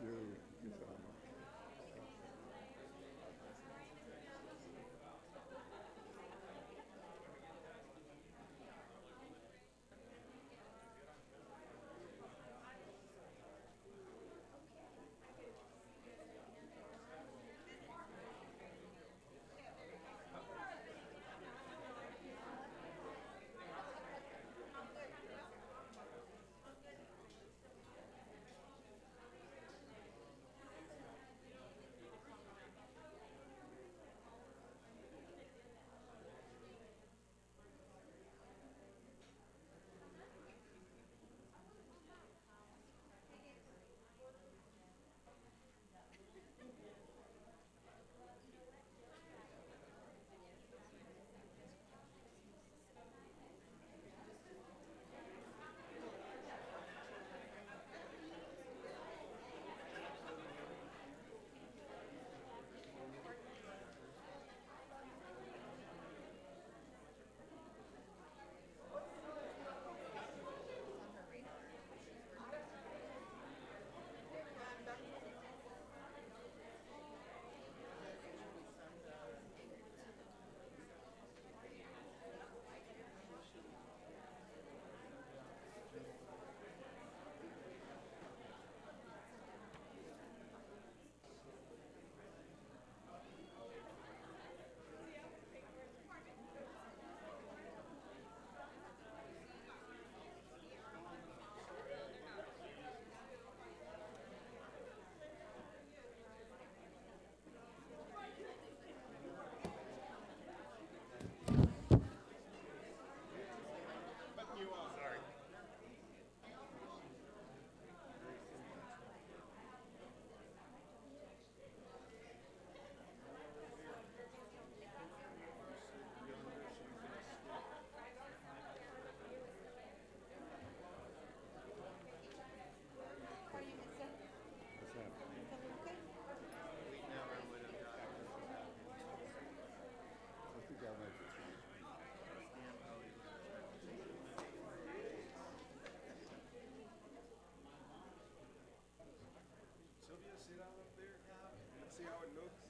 you. You so much. What's that? I think I'll make it. Sylvia, sit down up there. Let's see how it looks.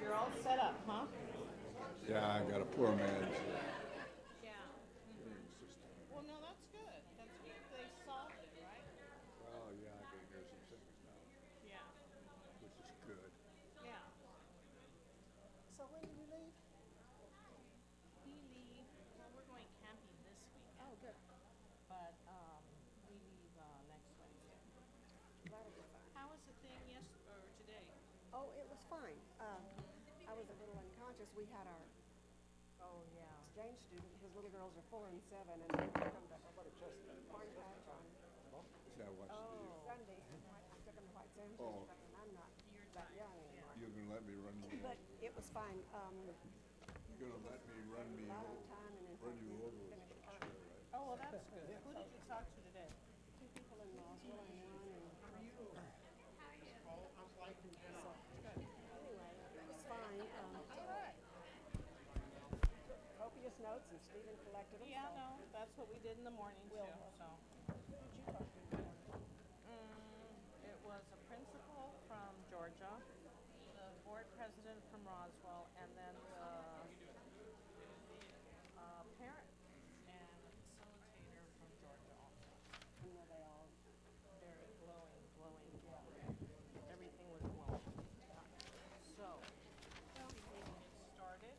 You're all set up, huh? Yeah, I got a poor man's Yeah. hearing system. Well, no, that's good. That's good. They solved it, right? Well, yeah, I can hear some things now, Yeah. which is good. Yeah. So when do you leave? We leave. Well, we're going camping this weekend, Oh, good. but we leave next Wednesday. That'll be fine. How was the thing or today? Oh, it was fine. I was a little unconscious. We had our Oh yeah. exchange student. His little girls are 4 and 7, and they took them to Corn Patch on See, I watched the video. Sunday. I took them to White Sands, Oh. and I'm not You're that fine. young anymore. You're gonna let me run with But you? it was fine. gonna let me run you over with that chair, right? Oh, well, that's good. Who did you talk to today? 2 people in Roswell and 1 in. How are you? Anyway, it was fine. Copious notes, and Stephen collected them. Yeah, so. no, that's what we did in the morning too, so. Who did you talk to in the morning? It was a principal from Georgia, the board president from Roswell, and then the parent and facilitator from Georgia also. And were they all? Very glowing. Everything was glowing. So, we can get started.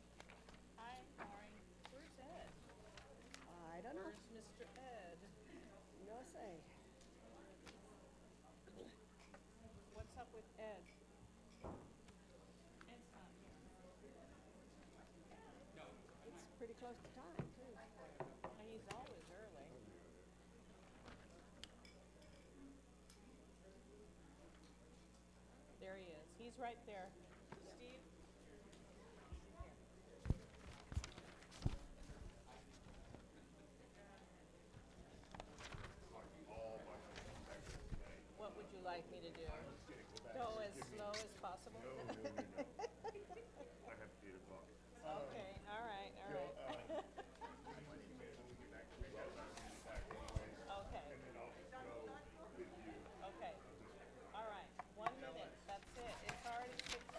Hi, Lauren. Where's Ed? I don't know. Where's Mr. Ed? No say. What's up with Ed? Ed's not here. It's pretty close to time, too. And he's always early. There he is. He's right there. Steve? What would you like me to do? Go as slow as possible? Okay, all right. Okay. Okay. All right. 1 minute. That's it. It's already 6:30.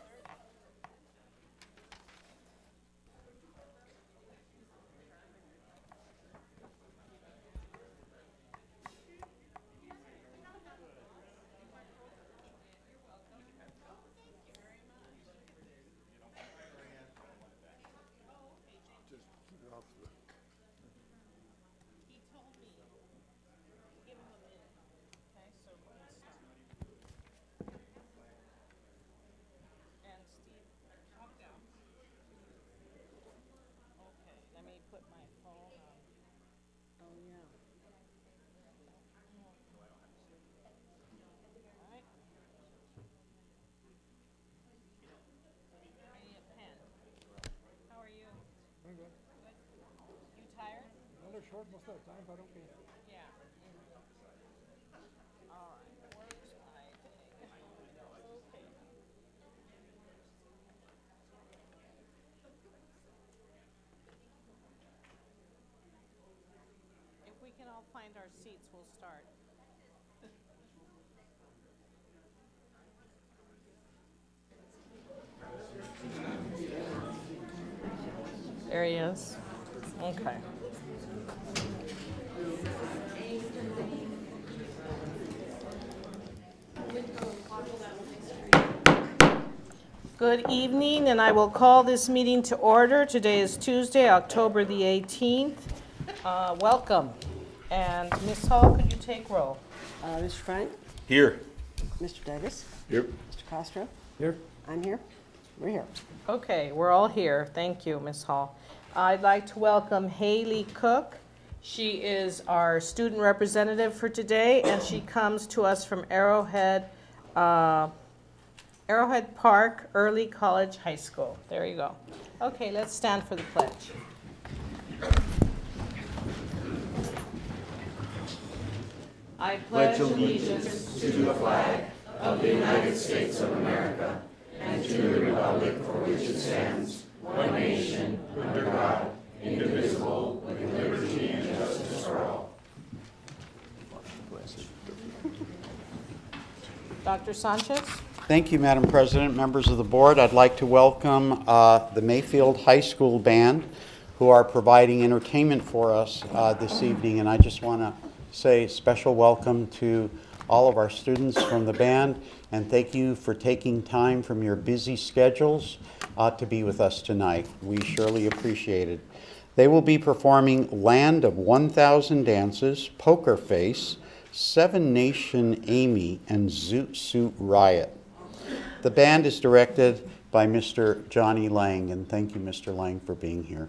Just keep it off the. He told me, give him a minute. Okay, so we'll start. And Steve, calm down. Okay, let me put my phone on. Oh, yeah. All right. I need a pen. How are you? I'm good. Good? You tired? Well, they're short most of the time, but okay. Yeah. All right, where's my thing? Okay. If we can all find our seats, we'll start. There he is. Okay. Good evening, and I will call this meeting to order. Today is Tuesday, October the 18th. Welcome. And Ms. Hall, could you take roll? Mr. Frank? Here. Mr. Davis? Yep. Mr. Castro? Here. I'm here. We're here. Okay, we're all here. Thank you, Ms. Hall. I'd like to welcome Haley Cook. She is our student representative for today, and she comes to us from Arrowhead Park Early College High School. There you go. Okay, let's stand for the pledge. I pledge allegiance to the flag of the United States of America and to the republic for which it stands, one nation, under God, indivisible, with liberty and justice for all. Dr. Sanchez? Thank you, Madam President, members of the board. I'd like to welcome the Mayfield High School Band, who are providing entertainment for us this evening. And I just want to say a special welcome to all of our students from the band, and thank you for taking time from your busy schedules to be with us tonight. We surely appreciate it. They will be performing Land of 1,000 Dances, Poker Face, Seven Nation Amy, and Zoot Suit Riot. The band is directed by Mr. Johnny Lang, and thank you, Mr. Lang, for being here.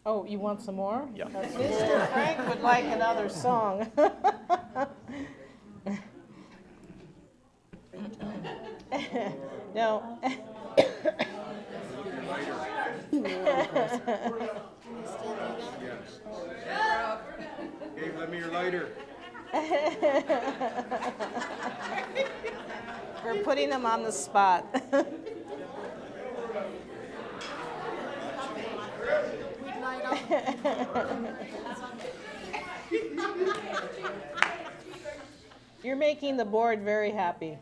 Oh, you want some more? Yeah. Mr. Frank would like another song. No. Gabe, let me your lighter. We're putting him on the spot. You're making the board very happy.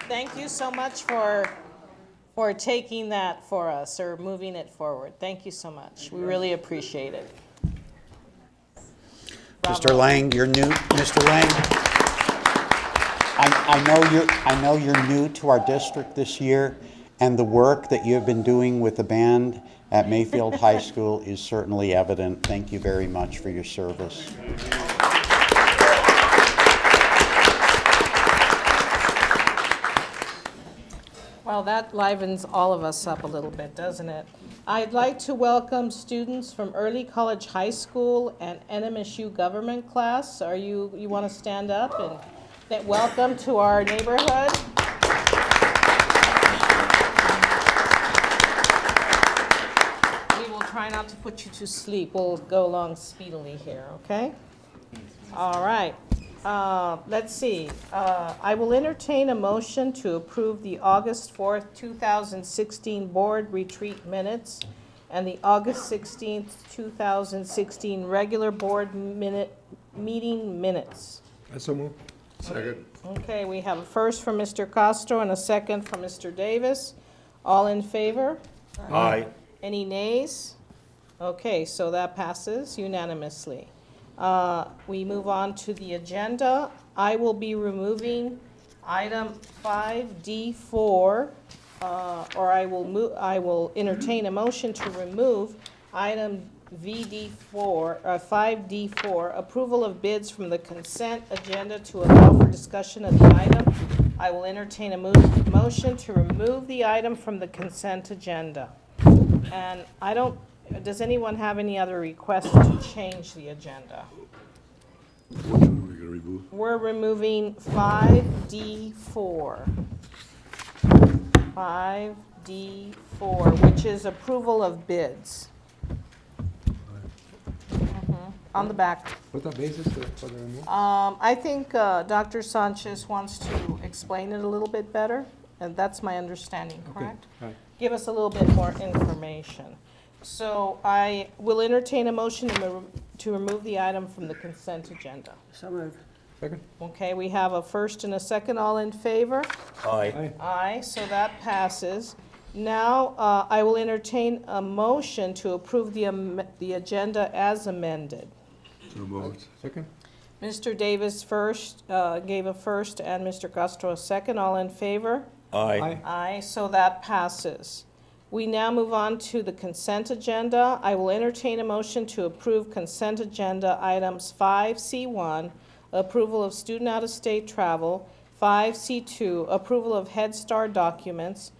Thank you so much for taking that for us, or moving it forward. Thank you so much. We really appreciate it. Mr. Bravo. Lang, you're new. Mr. Lang, I know you're new to our district this year, and the work that you have been doing with the band at Mayfield High School is certainly evident. Thank you very much for your service. Well, that livens all of us up a little bit, doesn't it? I'd like to welcome students from Early College High School and NMSU government class. You want to stand up and welcome to our neighborhood? We will try not to put you to sleep. We'll go along speedily here, okay? All right. Let's see. I will entertain a motion to approve the August 4th, 2016 board retreat minutes and the August 16th, 2016 regular board meeting minutes. That's so moved. Second. Okay, we have a first from Mr. Castro and a second from Mr. Davis. All in favor? Aye. Any nays? Okay, so that passes unanimously. We move on to the agenda. I will be removing item 5D4, or I will entertain a motion to remove item VD4, 5D4, approval of bids from the consent agenda to allow for discussion of the item. I will entertain a motion to remove the item from the consent agenda. And does anyone have any other requests to change the agenda? Which one are we gonna remove? We're removing 5D4. 5D4, which is approval of bids. On the back. What's the basis for the removal? I think Dr. Sanchez wants to explain it a little bit better, and that's my understanding, correct? Right. Give us a little bit more information. So I will entertain a motion to remove the item from the consent agenda. So moved. Second? Okay, we have a first and a second. All in favor? Aye. Aye, so that passes. Now, I will entertain a motion to approve the agenda as amended. So moved. Second? Mr. Davis first, gave a first, and Mr. Castro a second. All in favor? Aye. Aye, so that passes. We now move on to the consent agenda. I will entertain a motion to approve consent agenda items 5C1, approval of student out-of-state travel, 5C2, approval of Head Start documents,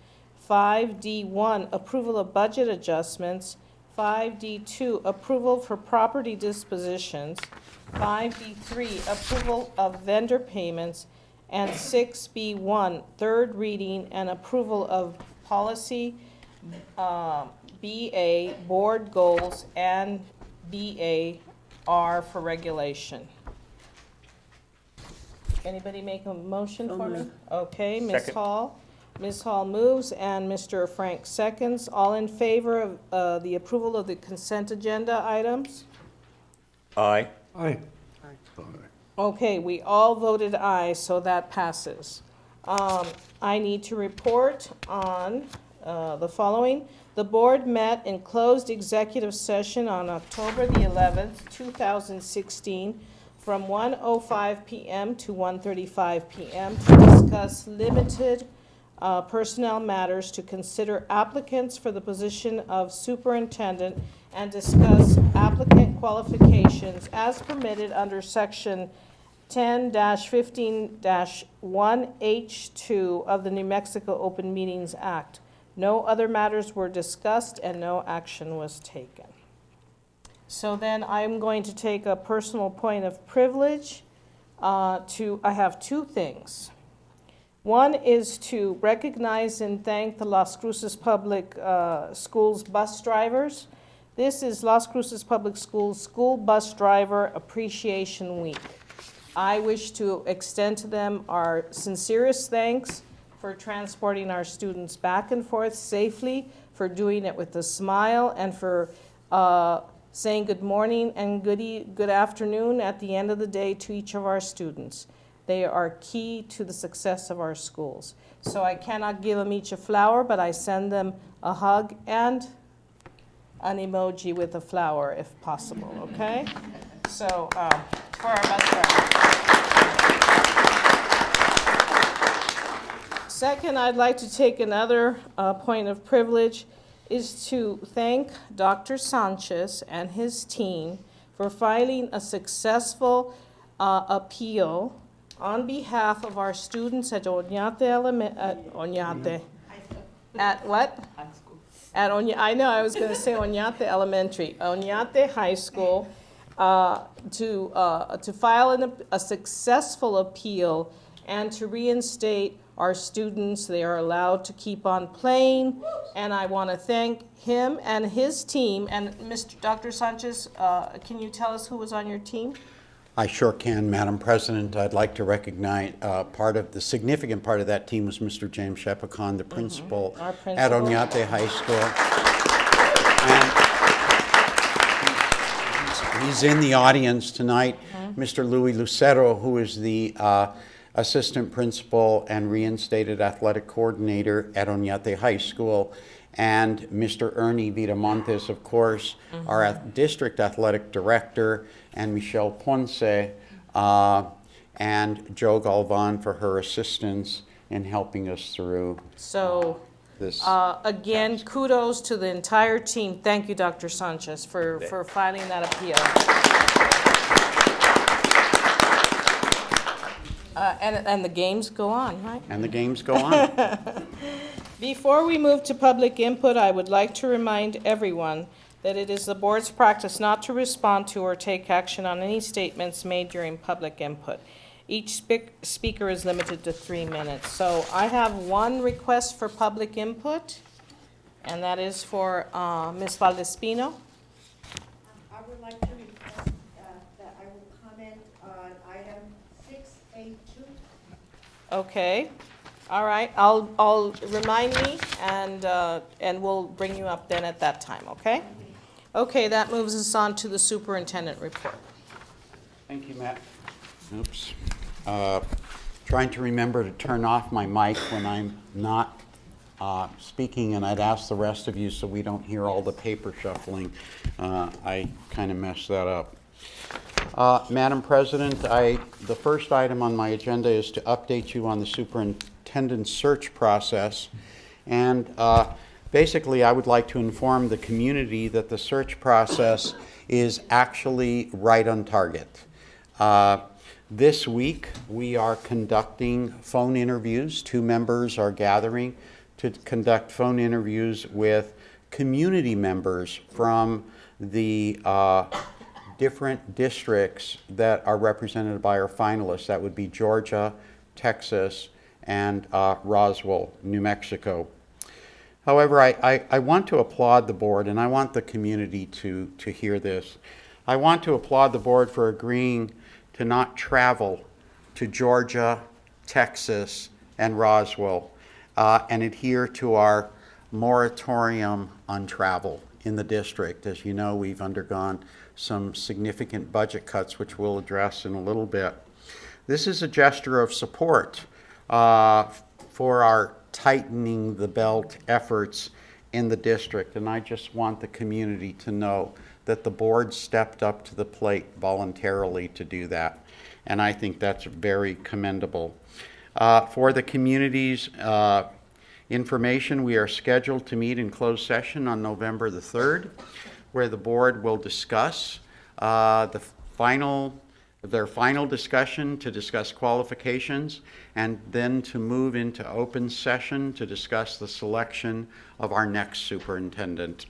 5D1, approval of budget adjustments, 5D2, approval for property dispositions, 5D3, approval of vendor payments, and 6B1, third reading and approval of policy BA, board goals, and BAR for regulation. Anybody make a motion for me? Okay, Ms. Hall. Ms. Hall moves, and Mr. Frank seconds. All in favor of the approval of the consent agenda items? Aye. Okay, we all voted aye, so that passes. I need to report on the following. The board met in closed executive session on October the 11th, 2016, from 1:05 p.m. to 1:35 p.m. to discuss limited personnel matters, to consider applicants for the position of superintendent, and discuss applicant qualifications as permitted under Section 10-15-1H2 of the New Mexico Open Meetings Act. No other matters were discussed and no action was taken. So then I'm going to take a personal point of privilege. I have two things. One is to recognize and thank the Las Cruces Public Schools bus drivers. This is Las Cruces Public Schools School Bus Driver Appreciation Week. I wish to extend to them our sincerest thanks for transporting our students back and forth safely, for doing it with a smile, and for saying good morning and good afternoon at the end of the day to each of our students. They are key to the success of our schools. So I cannot give them each a flower, but I send them a hug and an emoji with a flower if possible, okay? So, for our bus drivers. Second, I'd like to take another point of privilege, is to thank Dr. Sanchez and his team for filing a successful appeal on behalf of our students at at what? I know, I was going to say Oñate Elementary, Oñate High School, to file a successful appeal and to reinstate our students. They are allowed to keep on playing, and I want to thank him and his team. And Dr. Sanchez, can you tell us who was on your team? I sure can, Madam President. I'd like to recognize the significant part of that team was Mr. James Shepacon, the principal at Oñate High School. And he's in the audience tonight. Mr. Louis Lucero, who is the assistant principal and reinstated athletic coordinator at Oñate High School, and Mr. Ernie Viramontes, of course, our district athletic director, and Michelle Ponce, and Joe Galvan for her assistance in helping us through this. Again, kudos to the entire team. Thank you, Dr. Sanchez, for filing that appeal. And the games go on, right? And the games go on. Before we move to public input, I would like to remind everyone that it is the board's practice not to respond to or take action on any statements made during public input. Each speaker is limited to 3 minutes. So I have one request for public input, and that is for Ms. Valdespino. I would like to request that I will comment on item 6A2. Okay, all right, I'll remind me, and we'll bring you up then at that time, okay? Okay, that moves us on to the superintendent report. Thank you, Matt. Oops. Trying to remember to turn off my mic when I'm not speaking, and I'd ask the rest of you so we don't hear all the paper shuffling. I kind of messed that up. Madam President, the first item on my agenda is to update you on the superintendent search process. And basically, I would like to inform the community that the search process is actually right on target. This week, we are conducting phone interviews. 2 members are gathering to conduct phone interviews with community members from the different districts that are represented by our finalists. That would be Georgia, Texas, and Roswell, New Mexico. However, I want to applaud the board, and I want the community to hear this. I want to applaud the board for agreeing to not travel to Georgia, Texas, and Roswell, and adhere to our moratorium on travel in the district. As you know, we've undergone some significant budget cuts, which we'll address in a little bit. This is a gesture of support for our tightening the belt efforts in the district, and I just want the community to know that the board stepped up to the plate voluntarily to do that, and I think that's very commendable. For the community's information, we are scheduled to meet in closed session on November the 3rd, where the board will discuss their final discussion to discuss qualifications, and then to move into open session to discuss the selection of our next superintendent.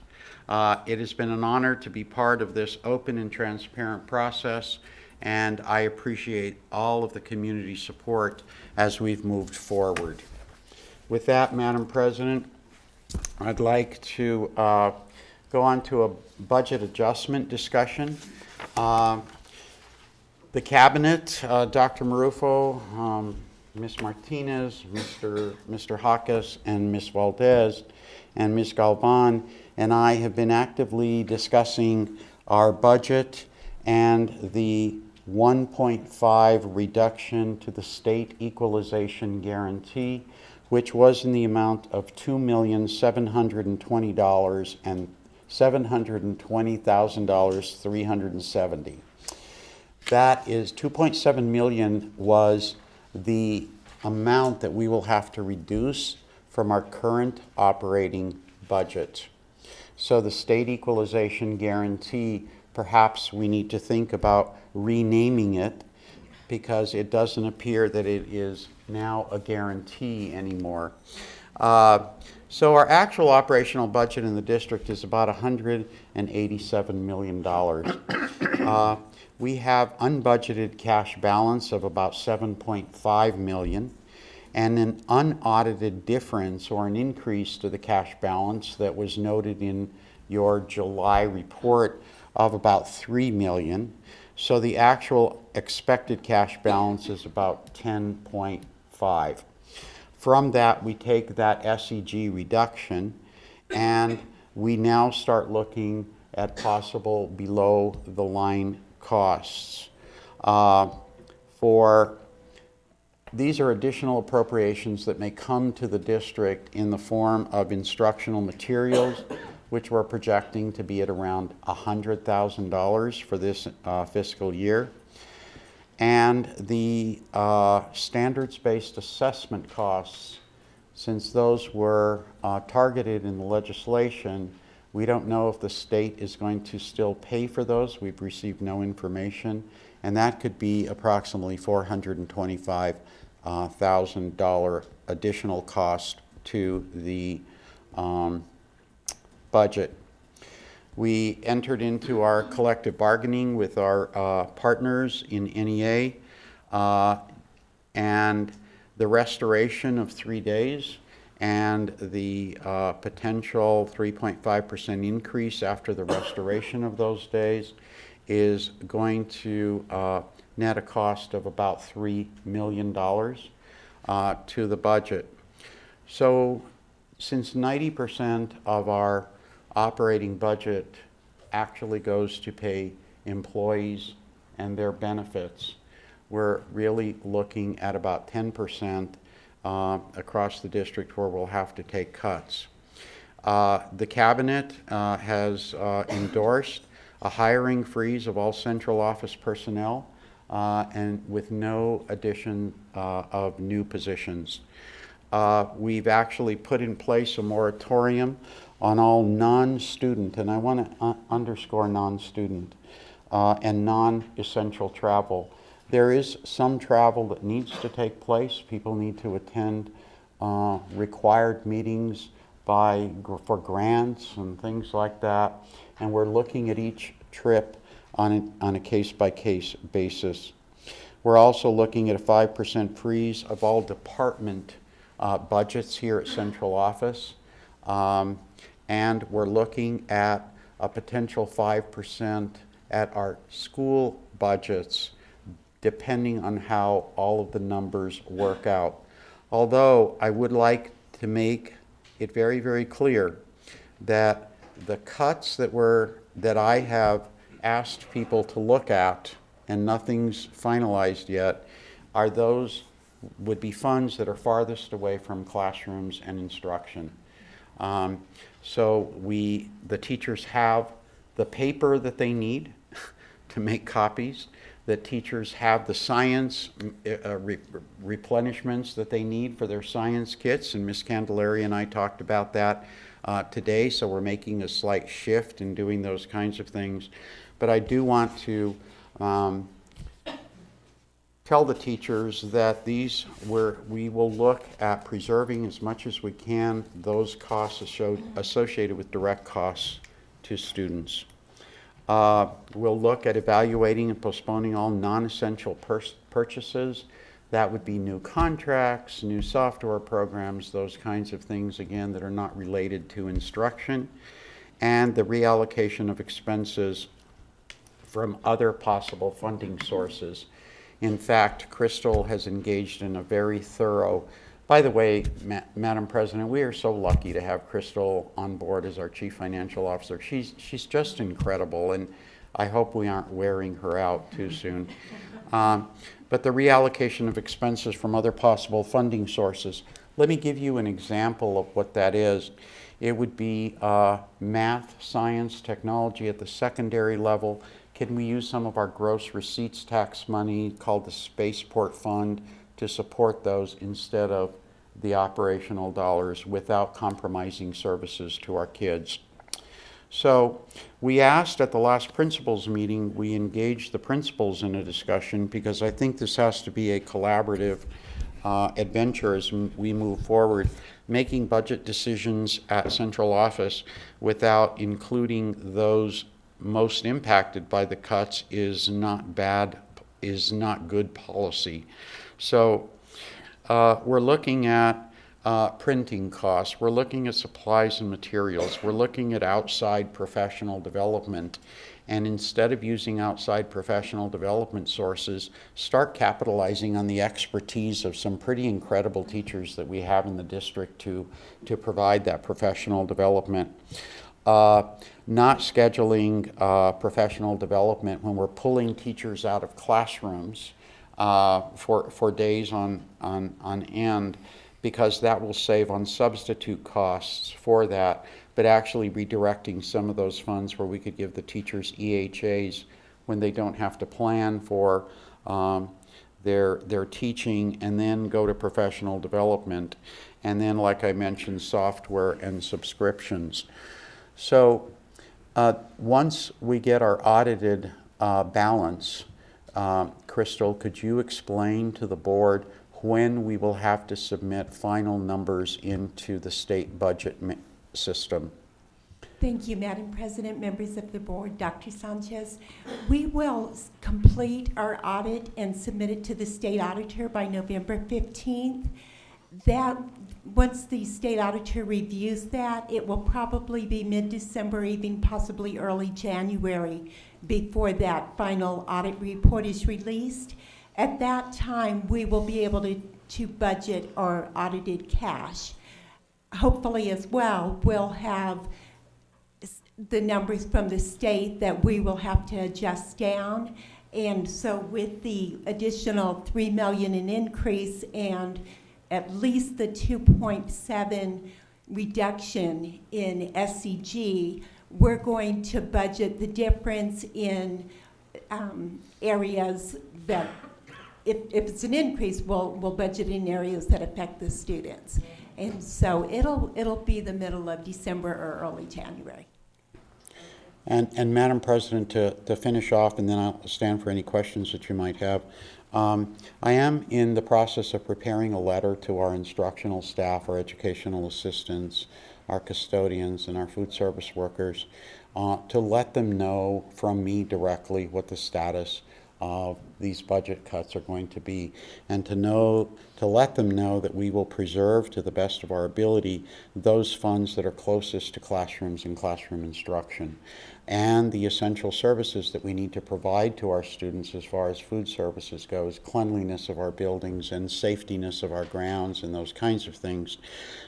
It has been an honor to be part of this open and transparent process, and I appreciate all of the community support as we've moved forward. With that, Madam President, I'd like to go on to a budget adjustment discussion. The Cabinet, Dr. Marufo, Ms. Martinez, Mr. Hawkes, and Ms. Valdez, and Ms. Galvan, and I have been actively discussing our budget and the 1.5 reduction to the state equalization guarantee, which was in the amount of $2,720,000 and $720,370. That is $2.7 million was the amount that we will have to reduce from our current operating budget. So the state equalization guarantee, perhaps we need to think about renaming it, because it doesn't appear that it is now a guarantee anymore. So our actual operational budget in the district is about $187 million. We have unbudgeted cash balance of about $7.5 million, and an unaudited difference or an increase to the cash balance that was noted in your July report of about $3 million. So the actual expected cash balance is about 10.5. From that, we take that SEG reduction, and we now start looking at possible below the line costs. These are additional appropriations that may come to the district in the form of instructional materials, which we're projecting to be at around $100,000 for this fiscal year. And the standards-based assessment costs, since those were targeted in the legislation, we don't know if the state is going to still pay for those. We've received no information, and that could be approximately $425,000 additional cost to the budget. We entered into our collective bargaining with our partners in NEA, and the restoration of 3 days and the potential 3.5% increase after the restoration of those days is going to net a cost of about $3 million to the budget. So since 90% of our operating budget actually goes to pay employees and their benefits, we're really looking at about 10% across the district where we'll have to take cuts. The cabinet has endorsed a hiring freeze of all central office personnel and with no addition of new positions. We've actually put in place a moratorium on all non-student, and I want to underscore non-student, and non-essential travel. There is some travel that needs to take place. People need to attend required meetings for grants and things like that, and we're looking at each trip on a case-by-case basis. We're also looking at a 5% freeze of all department budgets here at central office, and we're looking at a potential 5% at our school budgets, depending on how all of the numbers work out. Although I would like to make it very, very clear that the cuts that I have asked people to look at, and nothing's finalized yet, are those would be funds that are farthest away from classrooms and instruction. So the teachers have the paper that they need to make copies. The teachers have the science replenishments that they need for their science kits, and Ms. Candelaria and I talked about that today, so we're making a slight shift in doing those kinds of things. But I do want to tell the teachers that we will look at preserving as much as we can those costs associated with direct costs to students. We'll look at evaluating and postponing all non-essential purchases. That would be new contracts, new software programs, those kinds of things, again, that are not related to instruction, and the reallocation of expenses from other possible funding sources. In fact, Crystal has engaged in a very thorough, by the way, Madam President, we are so lucky to have Crystal on board as our Chief Financial Officer. She's just incredible, and I hope we aren't wearing her out too soon. But the reallocation of expenses from other possible funding sources. Let me give you an example of what that is. It would be math, science, technology at the secondary level. Can we use some of our gross receipts tax money called the Spaceport Fund to support those instead of the operational dollars without compromising services to our kids? So we asked at the last principals meeting, we engaged the principals in a discussion because I think this has to be a collaborative adventure as we move forward. Making budget decisions at central office without including those most impacted by the cuts is not good policy. So we're looking at printing costs, we're looking at supplies and materials, we're looking at outside professional development, and instead of using outside professional development sources, start capitalizing on the expertise of some pretty incredible teachers that we have in the district to provide that professional development. Not scheduling professional development when we're pulling teachers out of classrooms for days on end, because that will save on substitute costs for that, but actually redirecting some of those funds where we could give the teachers EHAs when they don't have to plan for their teaching and then go to professional development. And then, like I mentioned, software and subscriptions. So once we get our audited balance, Crystal, could you explain to the board when we will have to submit final numbers into the state budget system? Thank you, Madam President, members of the board, Dr. Sanchez. We will complete our audit and submit it to the state auditor by November 15th. Once the state auditor reviews that, it will probably be mid-December, even possibly early January, before that final audit report is released. At that time, we will be able to budget our audited cash. Hopefully as well, we'll have the numbers from the state that we will have to adjust down. And so with the additional $3 million in increase and at least the 2.7 reduction in SCG, we're going to budget the difference in areas that, if it's an increase, we'll budget in areas that affect the students. And so it'll be the middle of December or early January. And Madam President, to finish off, and then I'll stand for any questions that you might have. I am in the process of preparing a letter to our instructional staff, our educational assistants, our custodians, and our food service workers to let them know from me directly what the status of these budget cuts are going to be, and to let them know that we will preserve to the best of our ability those funds that are closest to classrooms and classroom instruction, and the essential services that we need to provide to our students as far as food services goes, cleanliness of our buildings and safetiness of our grounds and those kinds of things.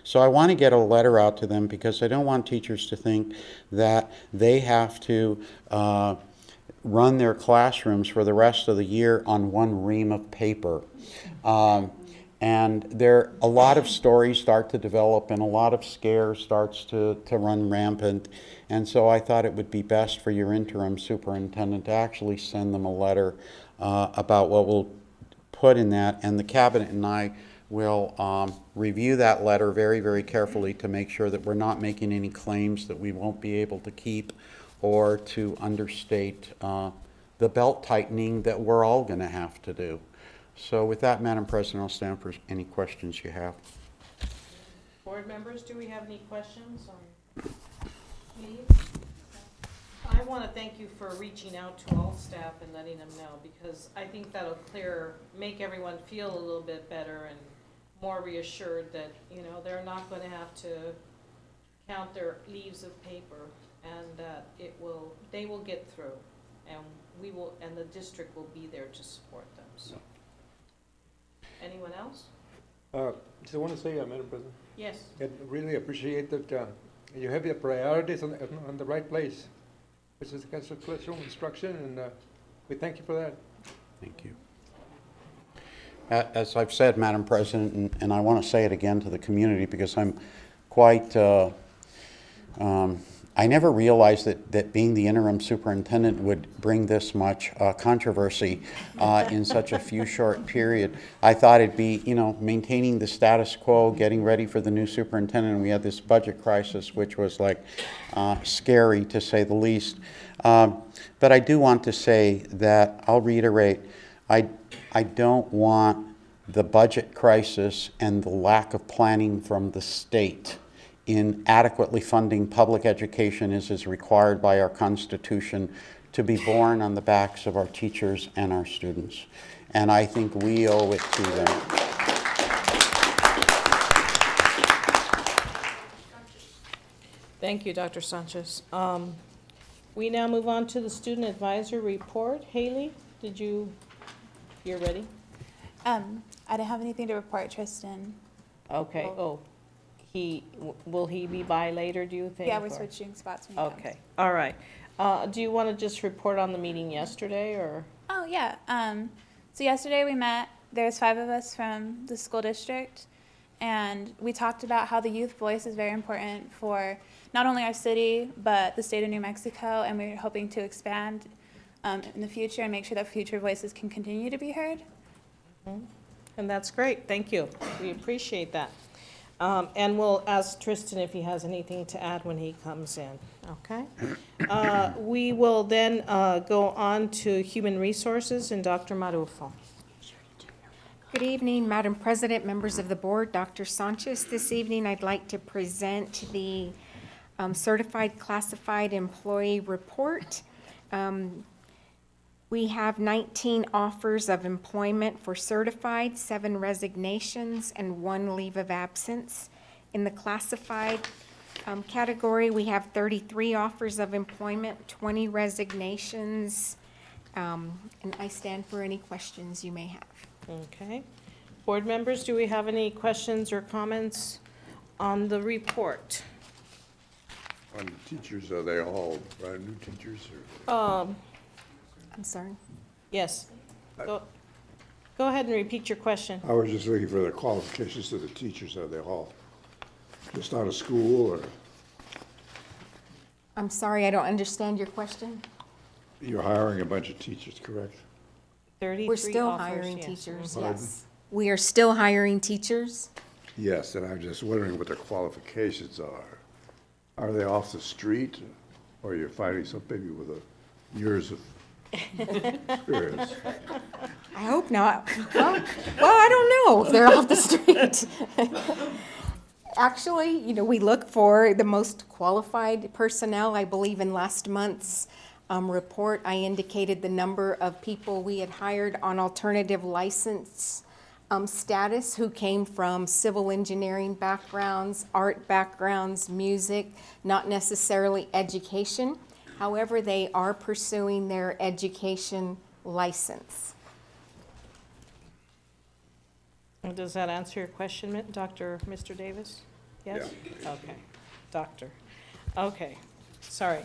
So I want to get a letter out to them because I don't want teachers to think that they have to run their classrooms for the rest of the year on one ream of paper. And a lot of stories start to develop and a lot of scares starts to run rampant. And so I thought it would be best for your interim superintendent to actually send them a letter about what we'll put in that. And the cabinet and I will review that letter very, very carefully to make sure that we're not making any claims that we won't be able to keep, or to understate the belt tightening that we're all going to have to do. So with that, Madam President, I'll stand for any questions you have. Board members, do we have any questions on leave? I want to thank you for reaching out to all staff and letting them know, because I think that'll make everyone feel a little bit better and more reassured that, they're not going to have to count their leaves of paper, and that they will get through, and and the district will be there to support them. So, anyone else? Just want to say, Madam President, Yes. I really appreciate that you have your priorities on the right place, which is classroom instruction, and we thank you for that. Thank you. As I've said, Madam President, and I want to say it again to the community because I'm quite I never realized that being the interim superintendent would bring this much controversy in such a few short period. I thought it'd be, maintaining the status quo, getting ready for the new superintendent, and we had this budget crisis, which was like scary to say the least. But I do want to say that, I'll reiterate, I don't want the budget crisis and the lack of planning from the state in adequately funding public education as is required by our Constitution to be borne on the backs of our teachers and our students. And I think we owe it to them. Thank you, Dr. Sanchez. We now move on to the student advisor report. Haley, you're ready? I don't have anything to report, Tristan. Okay, will he be by later, do you think? Yeah, we're switching spots when he comes. Okay, all right. Do you want to just report on the meeting yesterday, or? Oh, yeah. So yesterday we met. There's 5 of us from the school district, and we talked about how the youth voice is very important for not only our city, but the state of New Mexico, and we're hoping to expand in the future and make sure that future voices can continue to be heard. Mm-hmm. And that's great, thank you. We appreciate that. And we'll ask Tristan if he has anything to add when he comes in, okay? We will then go on to Human Resources and Dr. Marufo. Good evening, Madam President, members of the board, Dr. Sanchez. This evening, I'd like to present the Certified Classified Employee Report. We have 19 offers of employment for certified, 7 resignations, and 1 leave of absence. In the classified category, we have 33 offers of employment, 20 resignations, and I stand for any questions you may have. Okay. Board members, do we have any questions or comments on the report? On the teachers, are they all brand new teachers? Or? I'm sorry. Yes. Go. Go ahead and repeat your question. I was just looking for the qualifications of the teachers. Are they all just out of school, or I'm sorry, I don't understand your question. you're hiring a bunch of teachers, correct? 33 We're still offers, hiring yes. teachers, Pardon? yes. We are still hiring teachers. Yes, and I'm just wondering what their qualifications are. Are they off the street, or you're finding some maybe with years of experience? I hope not. Well, I don't know if they're off the street. Actually, we look for the most qualified personnel. I believe in last month's report, I indicated the number of people we had hired on alternative license status who came from civil engineering backgrounds, art backgrounds, music, not necessarily education. However, they are pursuing their education license. Does that answer your question, Mr. Davis? Yes? Okay, doctor. Okay, sorry.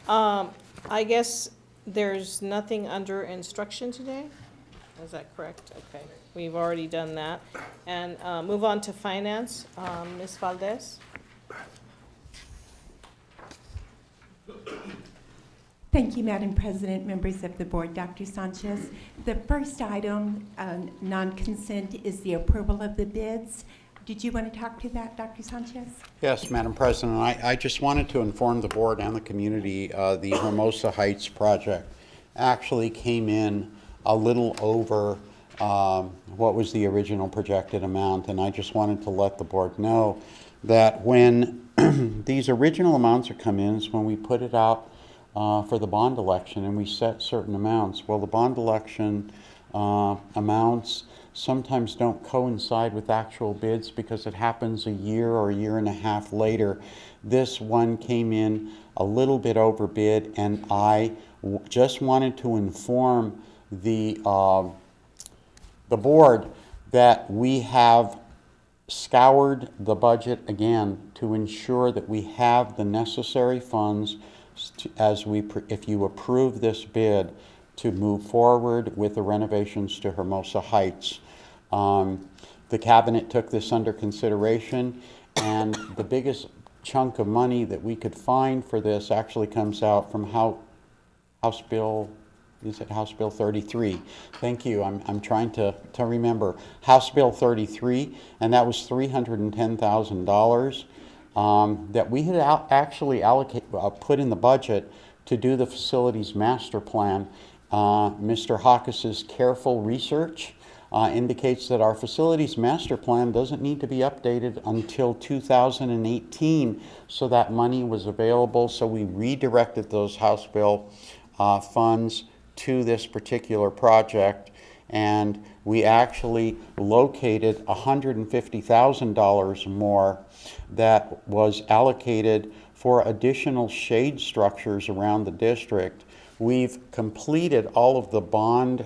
I guess there's nothing under instruction today? Is that correct? Okay, we've already done that. And move on to finance. Ms. Valdez? Thank you, Madam President, members of the board, Dr. Sanchez. The first item, non-consent, is the approval of the bids. Did you want to talk to that, Dr. Sanchez? Yes, Madam President, I just wanted to inform the board and the community, the Hermosa Heights project actually came in a little over what was the original projected amount, and I just wanted to let the board know that when these original amounts are come in is when we put it out for the bond election and we set certain amounts. Well, the bond election amounts sometimes don't coincide with actual bids because it happens a year or a year and a half later. This one came in a little bit over bid, and I just wanted to inform the board that we have scoured the budget again to ensure that we have the necessary funds if you approve this bid, to move forward with the renovations to Hermosa Heights. The cabinet took this under consideration, and the biggest chunk of money that we could find for this actually comes out from House Bill 33? Thank you. I'm trying to remember. House Bill 33, and that was $310,000 that we had actually put in the budget to do the facilities master plan. Mr. Hawkes's careful research indicates that our facilities master plan doesn't need to be updated until 2018, so that money was available, so we redirected those House Bill funds to this particular project, and we actually located $150,000 more that was allocated for additional shade structures around the district. We've completed all of the bond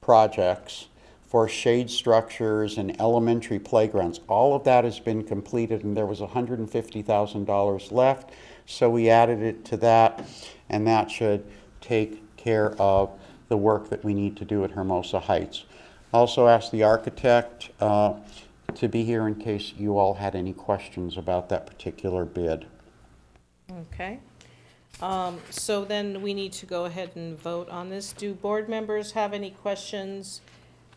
projects for shade structures and elementary playgrounds. All of that has been completed, and there was $150,000 left, so we added it to that, and that should take care of the work that we need to do at Hermosa Heights. Also asked the architect to be here in case you all had any questions about that particular bid. Okay. So then we need to go ahead and vote on this. Do board members have any questions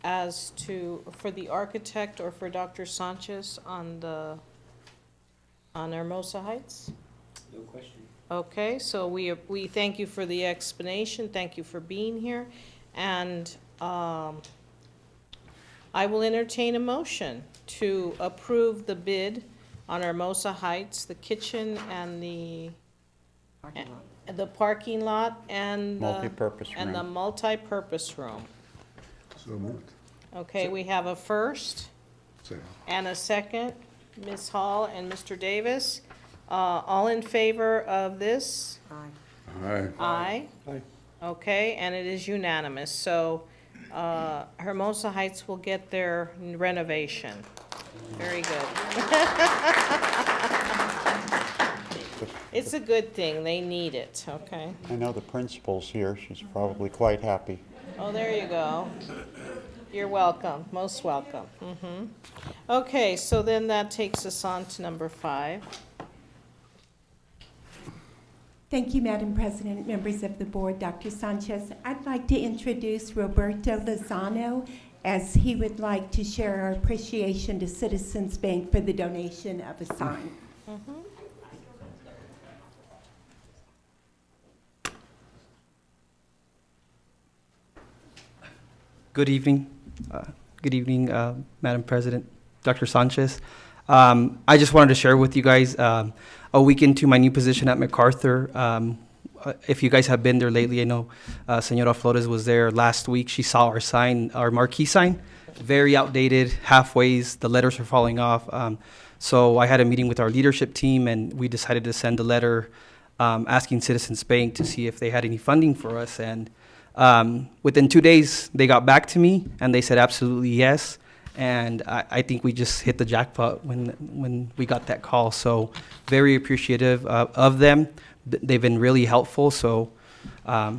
for the architect or for Dr. Sanchez on Hermosa Heights? No question. Okay, so we thank you for the explanation. Thank you for being here. And I will entertain a motion to approve the bid on Hermosa Heights, the kitchen and the parking lot and the Multi-purpose room. and the multi-purpose room. So moved. Okay, we have a first Second. and a second, Ms. Hall and Mr. Davis. All in favor of this? Aye. Aye. Aye. Okay, and it is unanimous. So Hermosa Heights will get their renovation. Very good. It's a good thing. They need it, okay? I know the principal's here. She's probably quite happy. Oh, there you go. You're welcome, most welcome. Okay, so then that takes us on to number 5. Thank you, Madam President, members of the board, Dr. Sanchez. I'd like to introduce Roberto Lozano as he would like to share our appreciation to Citizens Bank for the donation of a sign. Good evening. Madam President, Dr. Sanchez. I just wanted to share with you guys a week into my new position at MacArthur. If you guys have been there lately, I know Senora Flores was there last week. She saw our sign, our marquee sign, very outdated, halfways, the letters are falling off. So I had a meeting with our leadership team, and we decided to send a letter asking Citizens Bank to see if they had any funding for us. And within 2 days, they got back to me, and they said absolutely yes. And I think we just hit the jackpot when we got that call. So very appreciative of them. They've been really helpful. So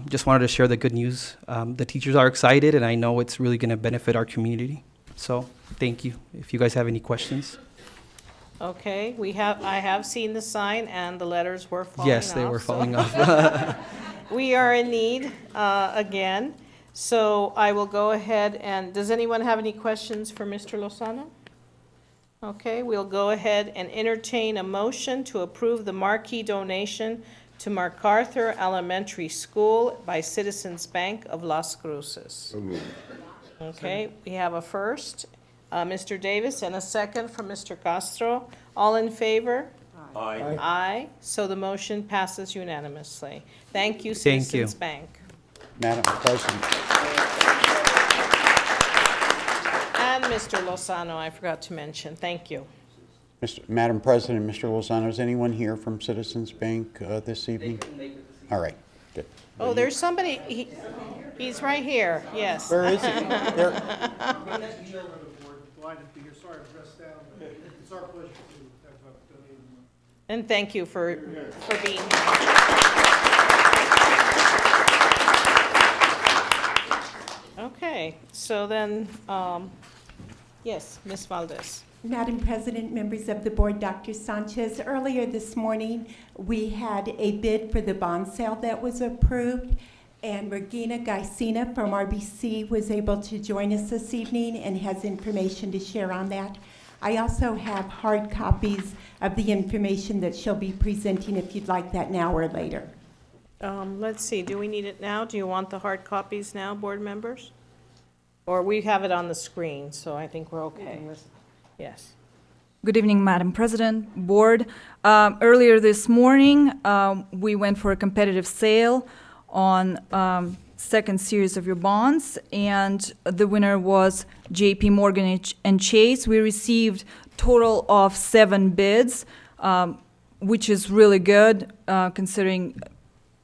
just wanted to share the good news. The teachers are excited, and I know it's really going to benefit our community. So thank you. If you guys have any questions. Okay, I have seen the sign, and the letters were falling off. Yes, they were falling off. We are in need again. So I will go ahead and, does anyone have any questions for Mr. Lozano? Okay, we'll go ahead and entertain a motion to approve the marquee donation to MacArthur Elementary School by Citizens Bank of Las Cruces. So moved. Okay, we have a first, Mr. Davis, and a second from Mr. Castro. All in favor? Aye. Aye. So the motion passes unanimously. Thank you, Thank you. Citizens Bank. Madam President. And Mr. Lozano, I forgot to mention. Thank you. Madam President, Mr. Lozano, is anyone here from Citizens Bank this evening? All right, good. Oh, there's somebody, he's right here, yes. Where is he? There. It's our pleasure to have donated. And thank you for being here. Okay, so then, yes, Ms. Valdez. Madam President, members of the board, Dr. Sanchez, earlier this morning, we had a bid for the bond sale that was approved, and Regina Gaisina from RBC was able to join us this evening and has information to share on that. I also have hard copies of the information that she'll be presenting if you'd like that now or later. Let's see, do we need it now? Do you want the hard copies now, board members? Or we have it on the screen, so I think we're okay. Yes. Good evening, Madam President, Board. Earlier this morning, we went for a competitive sale on second series of your bonds, and the winner was JP Morgan and Chase. We received total of 7 bids, which is really good considering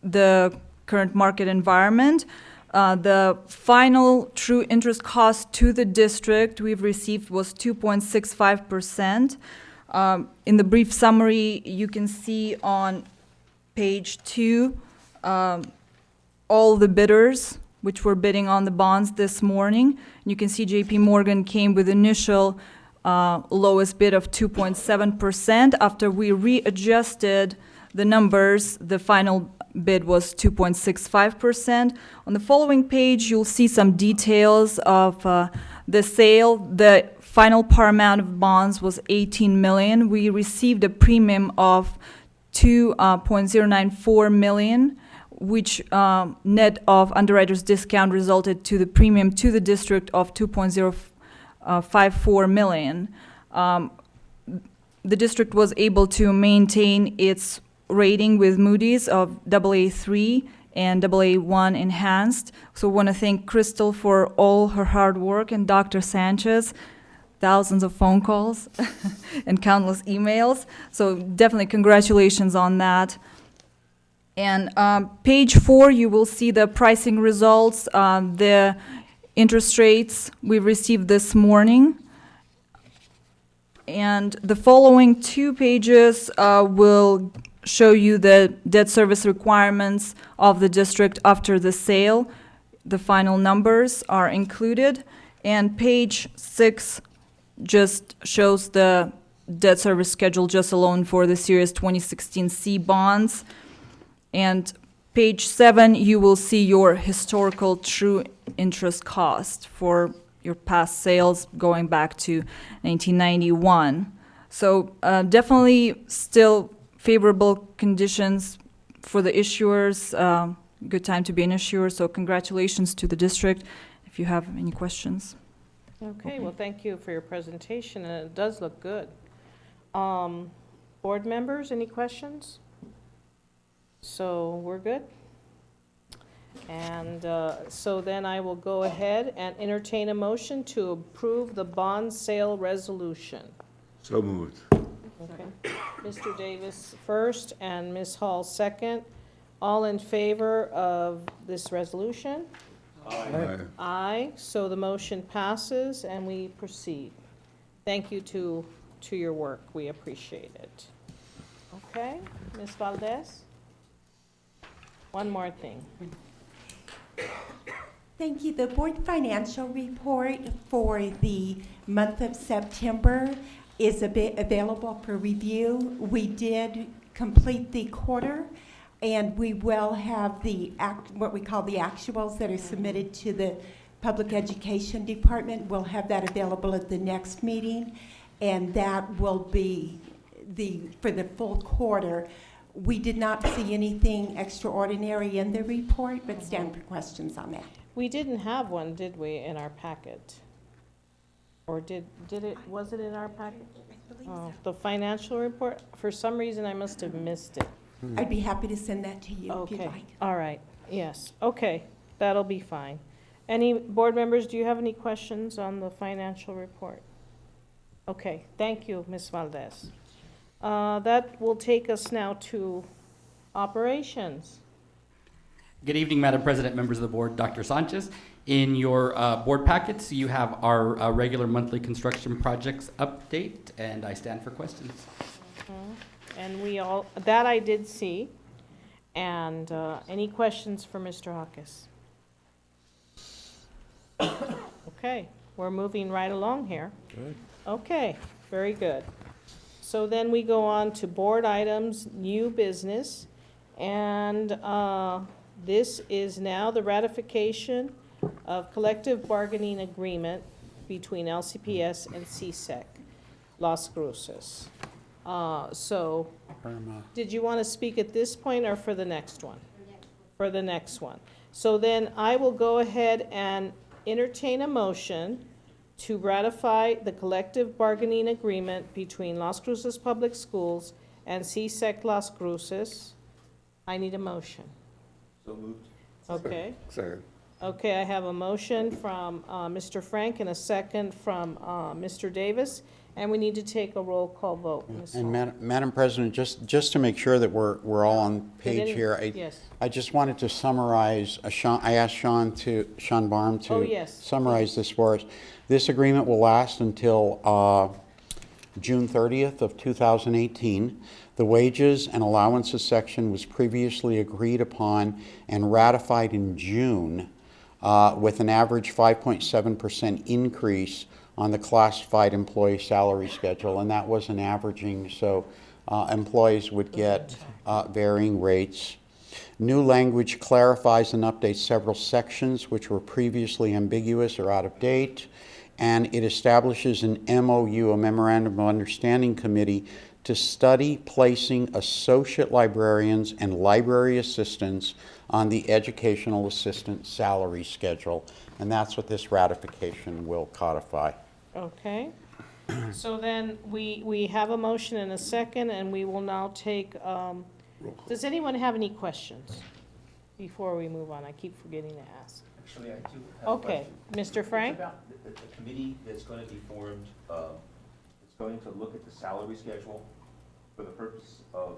the current market environment. The final true interest cost to the district we've received was 2.65%. In the brief summary, you can see on page 2 all the bidders which were bidding on the bonds this morning. You can see JP Morgan came with initial lowest bid of 2.7%. After we readjusted the numbers, the final bid was 2.65%. On the following page, you'll see some details of the sale. The final par amount of bonds was $18 million. We received a premium of $2.094 million, which net of underwriter's discount resulted to the premium to the district of $2.054 million. The district was able to maintain its rating with Moody's of AA3 and AA1 enhanced. So I want to thank Crystal for all her hard work and Dr. Sanchez, thousands of phone calls and countless emails. So definitely congratulations on that. And page 4, you will see the pricing results, the interest rates we received this morning. And the following 2 pages will show you the debt service requirements of the district after the sale. the final numbers are included. And page 6 just shows the debt service schedule just alone for the Series 2016 C bonds. And page 7, you will see your historical true interest cost for your past sales going back to 1991. So definitely still favorable conditions for the issuers. Good time to be an issuer, so congratulations to the district if you have any questions. Okay, well, thank you for your presentation, and it does look good. Board members, any questions? So we're good? And so then I will go ahead and entertain a motion to approve the bond sale resolution. So moved. Okay. Mr. Davis first and Ms. Hall second. All in favor of this resolution? Aye. Aye, so the motion passes and we proceed. Thank you to your work, we appreciate it. Okay, Ms. Valdez? One more thing. Thank you. The board financial report for the month of September is available for review. We did complete the quarter, and we will have what we call the actuals that are submitted to the Public Education Department. We'll have that available at the next meeting, and that will be for the full quarter. We did not see anything extraordinary in the report, but stand for questions on that. We didn't have one, did we, in our packet? Or was it in our packet? Oh, the financial report? For some reason, I must have missed it. I'd be happy to send that to you if you'd Okay, like. all right, yes, okay, that'll be fine. Any board members, do you have any questions on the financial report? Okay, thank you, Ms. Valdez. That will take us now to operations. Good evening, Madam President, members of the board, Dr. Sanchez. In your board packets, you have our regular monthly construction projects update, and I stand for questions. And that I did see. And any questions for Mr. Hawkes? Okay, we're moving right along here. Good. Okay, very good. So then we go on to board items, new business, and this is now the ratification of collective bargaining agreement between LCPS and CSEC, Las Cruces. So, did you want to speak at this point or for the next one? For the next one. So then I will go ahead and entertain a motion to ratify the collective bargaining agreement between Las Cruces Public Schools and CSEC Las Cruces. I need a motion. So moved. Okay. Second. Okay, I have a motion from Mr. Frank and a second from Mr. Davis, and we need to take a roll call vote. Ms. And Hall. Madam President, just to make sure that we're all on page here, yes. I just wanted to summarize, I asked Sean Baum Oh, to yes, summarize this for us. This agreement will last until June 30th of 2018. The wages and allowances section was previously agreed upon and ratified in June with an average 5.7% increase on the classified employee salary schedule, and that was an averaging, so employees would get varying rates. New language clarifies and updates several sections which were previously ambiguous or out of date, and it establishes an MOU, a Memorandum of Understanding Committee, to study placing associate librarians and library assistants on the educational assistant salary schedule, and that's what this ratification will codify. Okay. So then we have a motion and a second, and we will now take, does anyone have any questions before we move on? I keep forgetting to ask. Actually, I do have Okay, a question. Mr. Frank? It's about the committee that's going to be formed, it's going to look at the salary schedule for the purpose of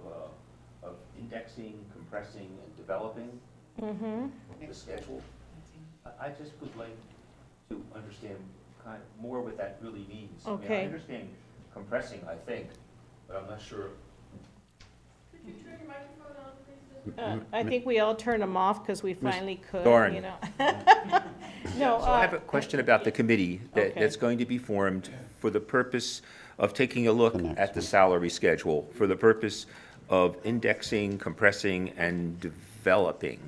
indexing, compressing, and developing the schedule. I just would like to understand kind of more what that really means. I mean, Okay. I understand compressing, I think, but I'm not sure. Could you turn your microphone on, please, Ms. I think we all turned them off because we finally could, Doran. you know. No, So I have a question about the committee Okay. that's going to be formed for the purpose of taking a look at the salary schedule, for the purpose of indexing, compressing, and developing.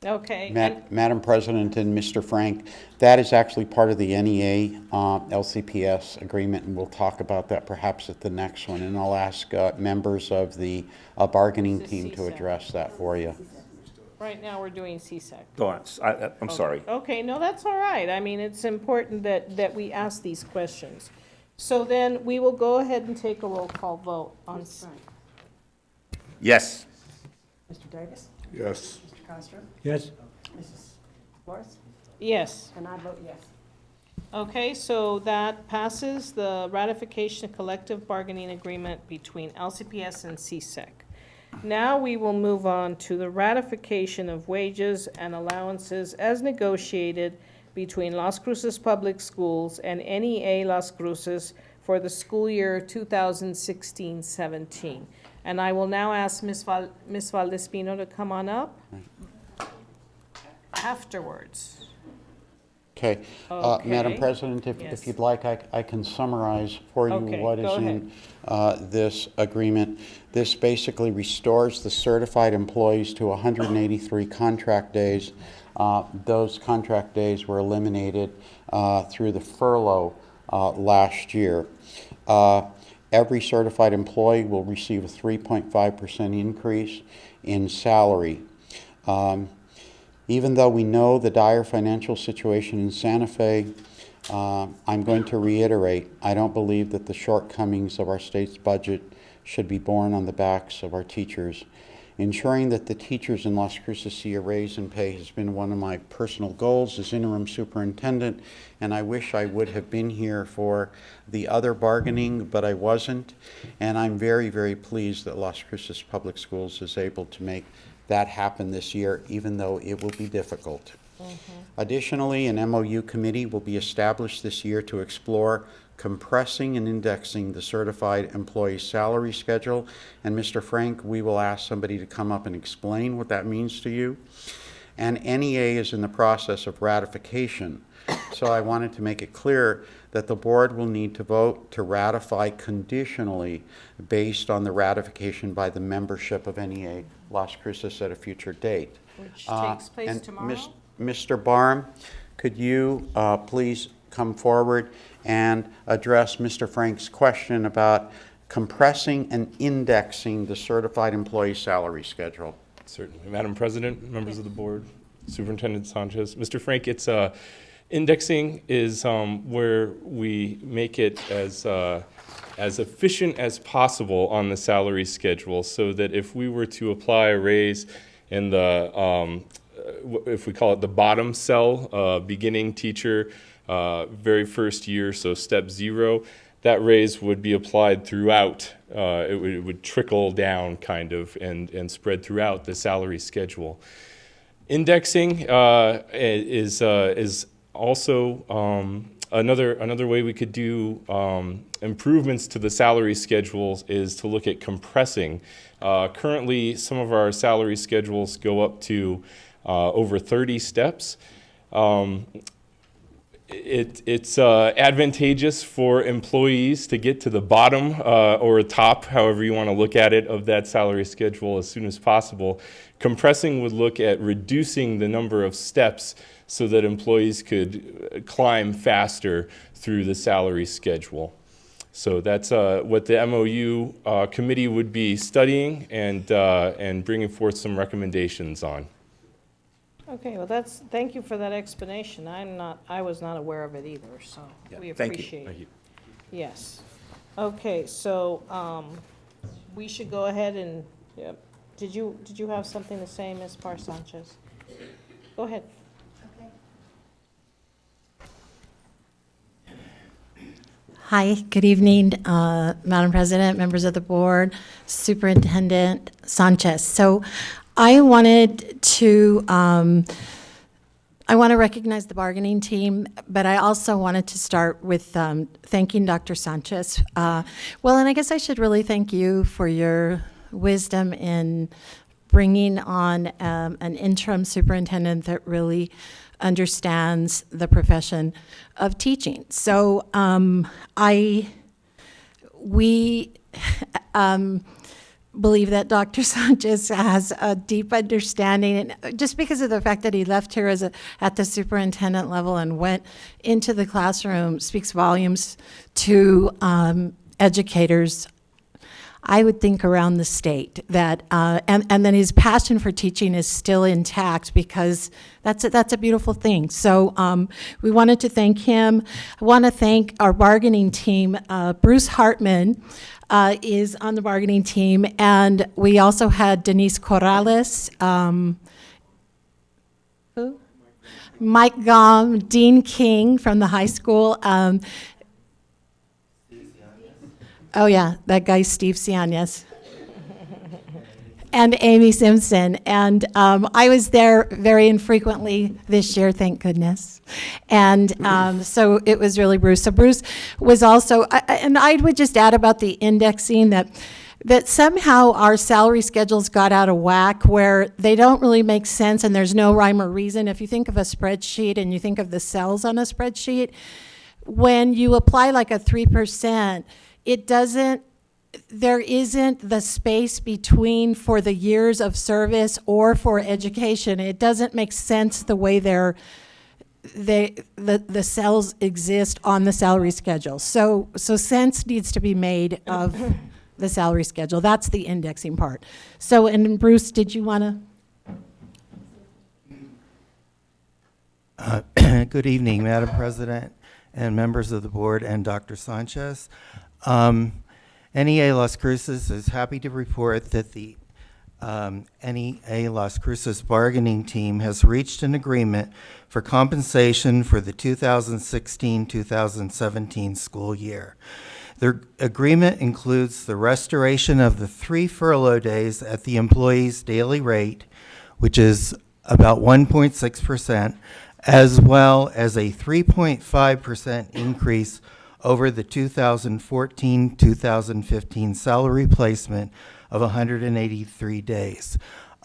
okay. Madam President and Mr. Frank, that is actually part of the NEA LCPS agreement, and we'll talk about that perhaps at the next one. And I'll ask members of the bargaining This is team to CSAC. address that for you. Right now, we're doing CSEC. Doran, I'm sorry. Okay, no, that's all right. I mean, it's important that we ask these questions. So then we will go ahead and take a roll call vote on, Yes. Mr. Davis? Yes. Mr. Castro? Yes. Mrs. Flores? yes. And I vote yes. Okay, so that passes the ratification of collective bargaining agreement between LCPS and CSEC. Now we will move on to the ratification of wages and allowances as negotiated between Las Cruces Public Schools and NEA Las Cruces for the school year 2016-17. And I will now ask Ms. Valdespino to come on up afterwards. Okay. Madam Okay. President, Yes. if you'd like, I can summarize for you Okay, what is go in this agreement. This basically restores the certified employees to 183 contract days. Those contract days were eliminated through the furlough last year. Every certified employee will receive a 3.5% increase in salary. Even though we know the dire financial situation in Santa Fe, I'm going to reiterate, I don't believe that the shortcomings of our state's budget should be borne on the backs of our teachers. Ensuring that the teachers in Las Cruces see a raise in pay has been one of my personal goals as interim superintendent, and I wish I would have been here for the other bargaining, but I wasn't. And I'm very, very pleased that Las Cruces Public Schools is able to make that happen this year, even though it will be difficult. Additionally, an MOU committee will be established this year to explore compressing and indexing the certified employee salary schedule. And Mr. Frank, we will ask somebody to come up and explain what that means to you. And NEA is in the process of ratification. So I wanted to make it clear that the board will need to vote to ratify conditionally based on the ratification by the membership of NEA Las Cruces at a future date. Which takes place And tomorrow? Mr. Barham, could you please come forward and address Mr. Frank's question about compressing and indexing the certified employee salary schedule? Certainly. Madam President, members of the board, Superintendent Sanchez. Mr. Frank, it's indexing is where we make it as efficient as possible on the salary schedule, so that if we were to apply a raise in the, if we call it the bottom cell, beginning teacher, very first year, so step 0, that raise would be applied throughout. It would trickle down kind of and spread throughout the salary schedule. Indexing is also another way we could do improvements to the salary schedules is to look at compressing. Currently, some of our salary schedules go up to over 30 steps. It's advantageous for employees to get to the bottom or top, however you want to look at it, of that salary schedule as soon as possible. Compressing would look at reducing the number of steps so that employees could climb faster through the salary schedule. So that's what the MOU committee would be studying and bringing forth some recommendations on. Okay, well, thank you for that explanation. I was not aware of it either, so we thank you. appreciate it. Thank you. Yes. Okay, so, we should go ahead and, yep. Did you have something to say, Ms. Par Sanchez? Go ahead. Hi, good evening, Madam President, members of the board, Superintendent Sanchez. So I wanted to recognize the bargaining team, but I also wanted to start with thanking Dr. Sanchez. Well, and I guess I should really thank you for your wisdom in bringing on an interim superintendent that really understands the profession of teaching. So we believe that Dr. Sanchez has a deep understanding, and just because of the fact that he left here at the superintendent level and went into the classroom speaks volumes to educators, I would think, around the state, that and then his passion for teaching is still intact, because that's a beautiful thing. So we wanted to thank him. I want to thank our bargaining team. Bruce Hartman is on the bargaining team, and we also had Denise Corrales, who? Mike Gom, Dean King from the high school. Oh yeah, that guy Steve Cianes. And Amy Simpson. And I was there very infrequently this year, thank goodness. And so it was really Bruce. So Bruce was also, and I would just add about the indexing, that somehow our salary schedules got out of whack, where they don't really make sense and there's no rhyme or reason. If you think of a spreadsheet and you think of the cells on a spreadsheet, when you apply like a 3%, there isn't the space between for the years of service or for education. It doesn't make sense the way the cells exist on the salary schedule. So sense needs to be made of the salary schedule. That's the indexing part. So, and Bruce, did you want to? Good evening, Madam President and members of the board and Dr. Sanchez. NEA Las Cruces is happy to report that the NEA Las Cruces bargaining team has reached an agreement for compensation for the 2016-2017 school year. The agreement includes the restoration of the 3 furlough days at the employee's daily rate, which is about 1.6%, as well as a 3.5% increase over the 2014-2015 salary placement of 183 days.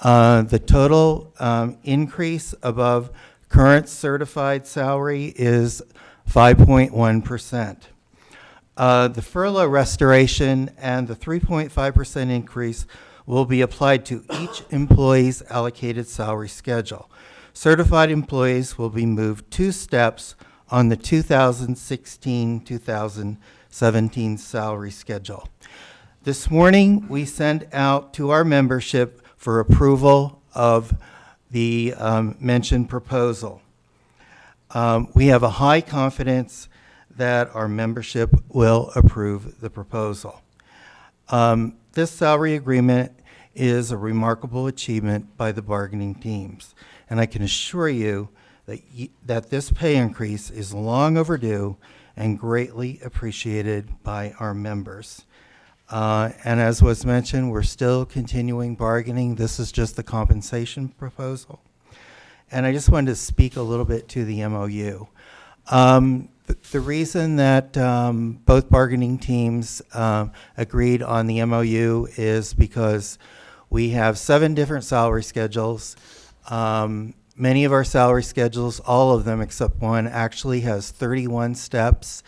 The total increase above current certified salary is 5.1%. The furlough restoration and the 3.5% increase will be applied to each employee's allocated salary schedule. Certified employees will be moved 2 steps on the 2016-2017 salary schedule. This morning, we sent out to our membership for approval of the mentioned proposal. We have a high confidence that our membership will approve the proposal. This salary agreement is a remarkable achievement by the bargaining teams, and I can assure you that this pay increase is long overdue and greatly appreciated by our members. And as was mentioned, we're still continuing bargaining. This is just the compensation proposal. And I just wanted to speak a little bit to the MOU. The reason that both bargaining teams agreed on the MOU is because we have 7 different salary schedules. Many of our salary schedules, all of them except one, actually has 31 steps.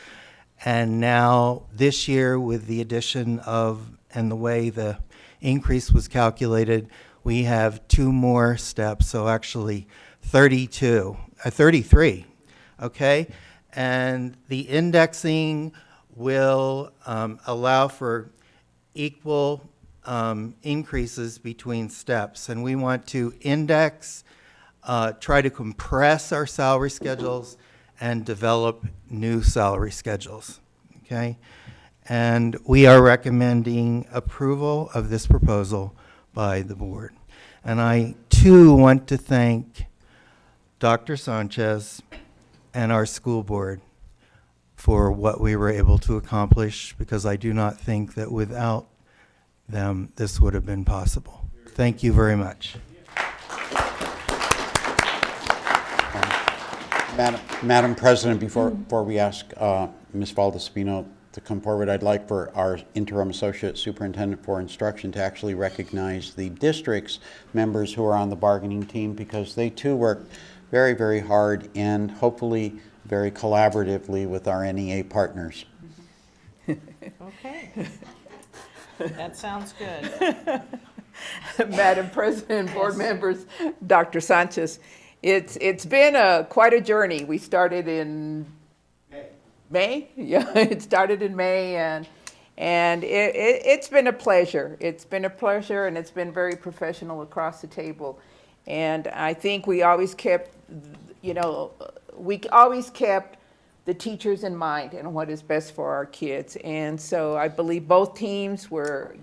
And now this year, with the addition of, and the way the increase was calculated, we have 2 more steps, so actually 33, okay? And the indexing will allow for equal increases between steps. And we want to index, try to compress our salary schedules and develop new salary schedules, okay? And we are recommending approval of this proposal by the board. And I, too, want to thank Dr. Sanchez and our school board for what we were able to accomplish, because I do not think that without them, this would have been possible. Thank you very much. Madam President, before we ask Ms. Valdespino to come forward. I'd like for our interim associate superintendent for instruction to actually recognize the district's members who are on the bargaining team, because they too work very, very hard and hopefully very collaboratively with our NEA partners. Okay. That sounds good. Madam President, board members, Dr. Sanchez, it's been quite a journey. We started in May? Yeah, it started in May, and it's been a pleasure. It's been a pleasure, and it's been very professional across the table. And I think we always kept, the teachers in mind and what is best for our kids. And so I believe both teams were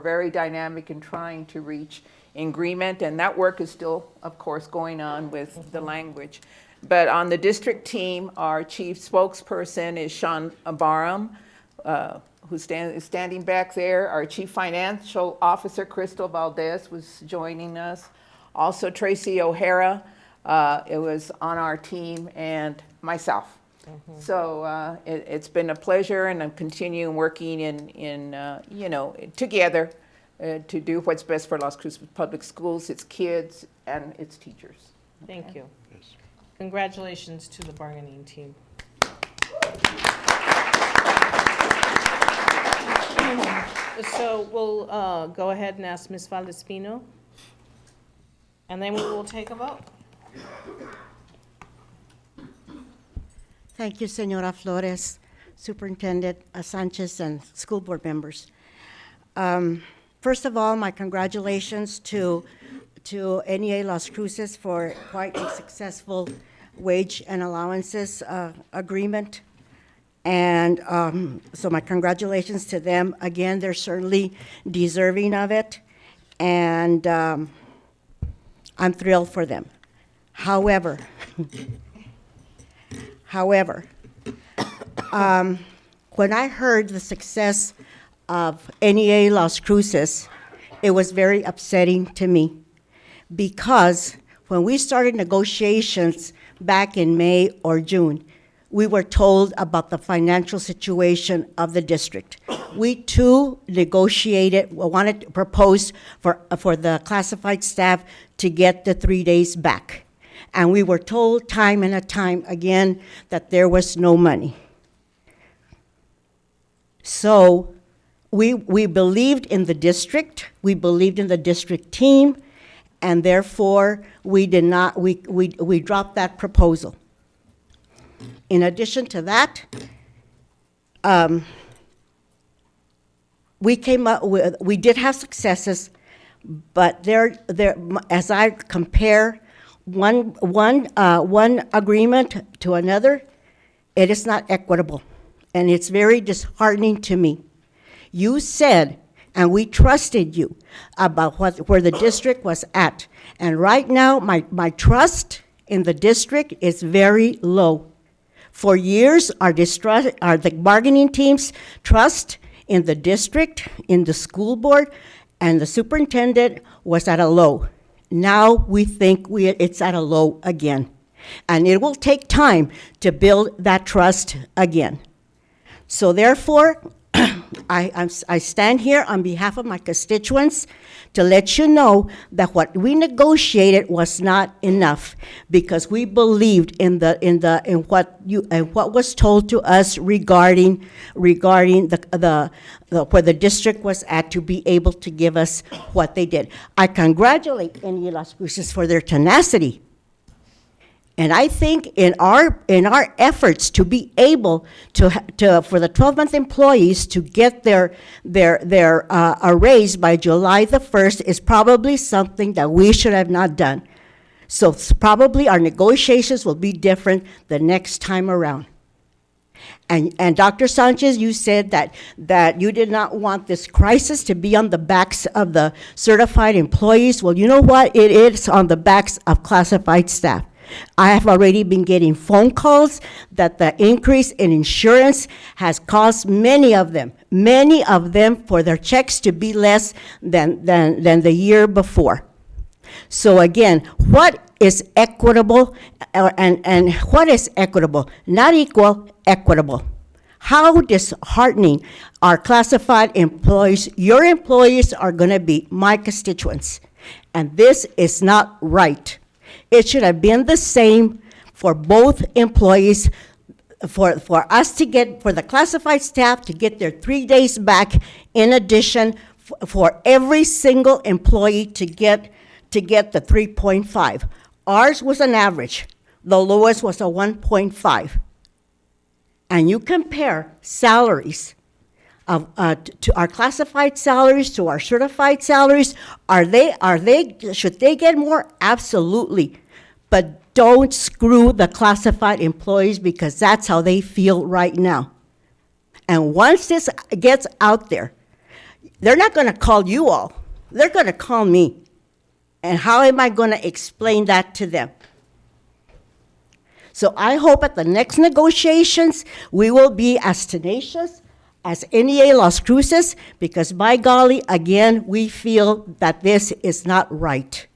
very dynamic in trying to reach agreement, and that work is still, of course, going on with the language. But on the district team, our chief spokesperson is Sean Barham, who is standing back there. Our chief financial officer, Crystal Valdez, was joining us. Also, Tracy O'Hara, it was on our team, and myself. So it's been a pleasure, and I'm continuing working together to do what's best for Las Cruces Public Schools, its kids, and its teachers. Thank you. Congratulations to the bargaining team. So we'll go ahead and ask Ms. Valdespino, and then we will take a vote. Thank you, Senora Flores, Superintendent Sanchez, and school board members. First of all, my congratulations to NEA Las Cruces for quite a successful wage and allowances agreement. And so my congratulations to them. Again, they're certainly deserving of it. And I'm thrilled for them. However, when I heard the success of NEA Las Cruces, it was very upsetting to me, because when we started negotiations back in May or June, we were told about the financial situation of the district. We too proposed for the classified staff to get the 3 days back. And we were told time and time again that there was no money. So we believed in the district, we believed in the district team, and therefore we dropped that proposal. In addition to that, we did have successes, but as I compare one agreement to another, it is not equitable, and it's very disheartening to me. You said, and we trusted you about where the district was at, and right now my trust in the district is very low. For years, the bargaining team's trust in the district, in the school board, and the superintendent was at a low. Now we think it's at a low again. And it will take time to build that trust again. So therefore, I stand here on behalf of my constituents to let you know that what we negotiated was not enough, because we believed in what was told to us regarding the where the district was at, to be able to give us what they did. I congratulate NEA Las Cruces for their tenacity. And I think in our efforts to be able to for the 12-month employees to get their a raise by July the 1st is probably something that we should have not done. So probably our negotiations will be different the next time around. And Dr. Sanchez, you said that you did not want this crisis to be on the backs of the certified employees. Well, you know what? It is on the backs of classified staff. I have already been getting phone calls that the increase in insurance has caused many of them for their checks to be less than the year before. So again, what is equitable, and what is equitable? Not equal, equitable. How disheartening are classified employees. Your employees are going to be my constituents, and this is not right. It should have been the same for both employees, for the classified staff to get their 3 days back, in addition, for every single employee to get the 3.5. Ours was an average. The lowest was a 1.5. And you compare salaries to our classified salaries to our certified salaries. Should they get more? Absolutely. But don't screw the classified employees, because that's how they feel right now. And once this gets out there, they're not going to call you all. They're going to call me. And how am I going to explain that to them? So I hope at the next negotiations, we will be as tenacious as NEA Las Cruces, because by golly, again, we feel that this is not right.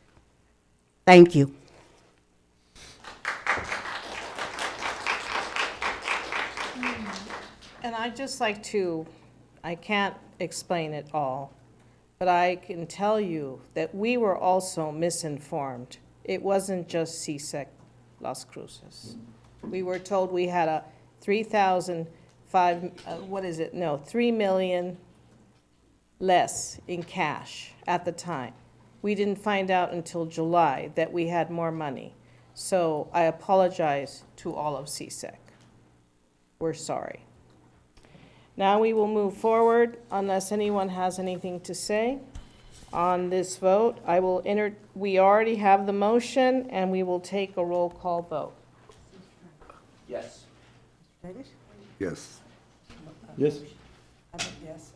Thank you. And I'd just like to, I can't explain it all, but I can tell you that we were also misinformed. It wasn't just CSEC Las Cruces. We were told we had a 3 million less in cash at the time. We didn't find out until July that we had more money. So I apologize to all of CSEC. We're sorry. Now we will move forward unless anyone has anything to say on this vote. We already have the motion, and we will take a roll call vote. Yes. Yes. Yes. I vote yes.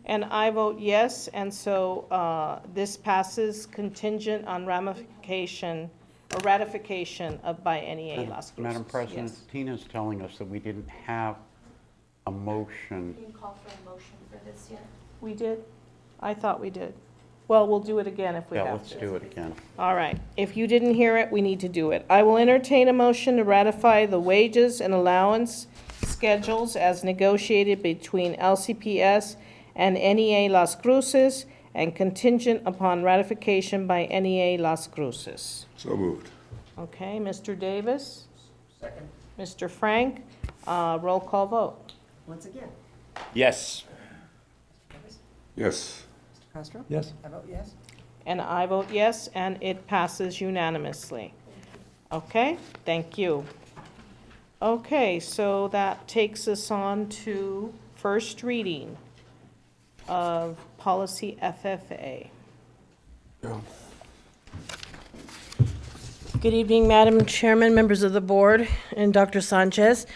And I vote yes, and so this passes contingent on ratification by NEA Las Cruces. Madam President, Yes. Tina's telling us that we didn't have a motion. You call for a motion for this yet? We did? I thought we did. Well, we'll do it again if we Yeah, have let's to. do it again. All right. If you didn't hear it, we need to do it. I will entertain a motion to ratify the wages and allowance schedules as negotiated between LCPS and NEA Las Cruces, and contingent upon ratification by NEA Las Cruces. So moved. Okay, Mr. Davis? Second? Mr. Frank? Roll call vote. Once again, Yes. Yes. Mr. Castro? Yes. I vote yes. And I vote yes, and it passes unanimously. Okay, thank you. Okay, so that takes us on to first reading of policy FFA. Good evening, Madam Chairman, members of the board, and Dr. Sanchez.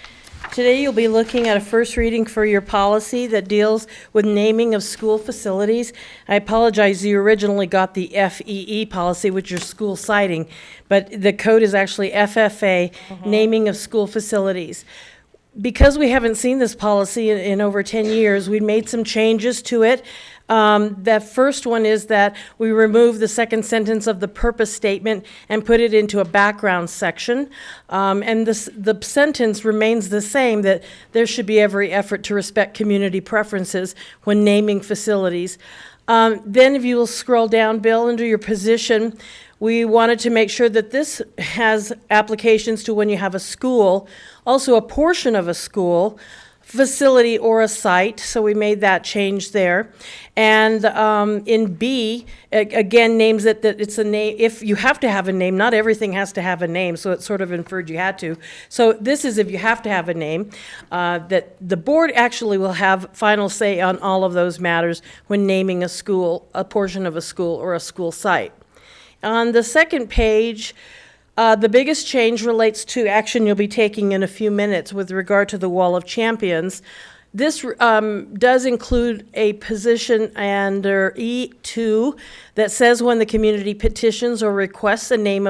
Today you'll be looking at a first reading for your policy that deals with naming of school facilities. I apologize, you originally got the FEE policy, which is school siting, but the code is actually FFA, naming of school facilities. Because we haven't seen this policy in over 10 years, we made some changes to it. That first one is that we removed the second sentence of the purpose statement and put it into a background section. And the sentence remains the same, that there should be every effort to respect community preferences when naming facilities. Then if you will scroll down, Bill, under your position, we wanted to make sure that this has applications to when you have a school, also a portion of a school, facility or a site, so we made that change there. And in B, again, names that it's a name, if you have to have a name, not everything has to have a name, so it sort of inferred you had to. So this is if you have to have a name, that the board actually will have final say on all of those matters when naming a school, a portion of a school, or a school site. On the second page, the biggest change relates to action you'll be taking in a few minutes with regard to the Wall of Champions. This does include a position under E2 that says when the community petitions or requests a name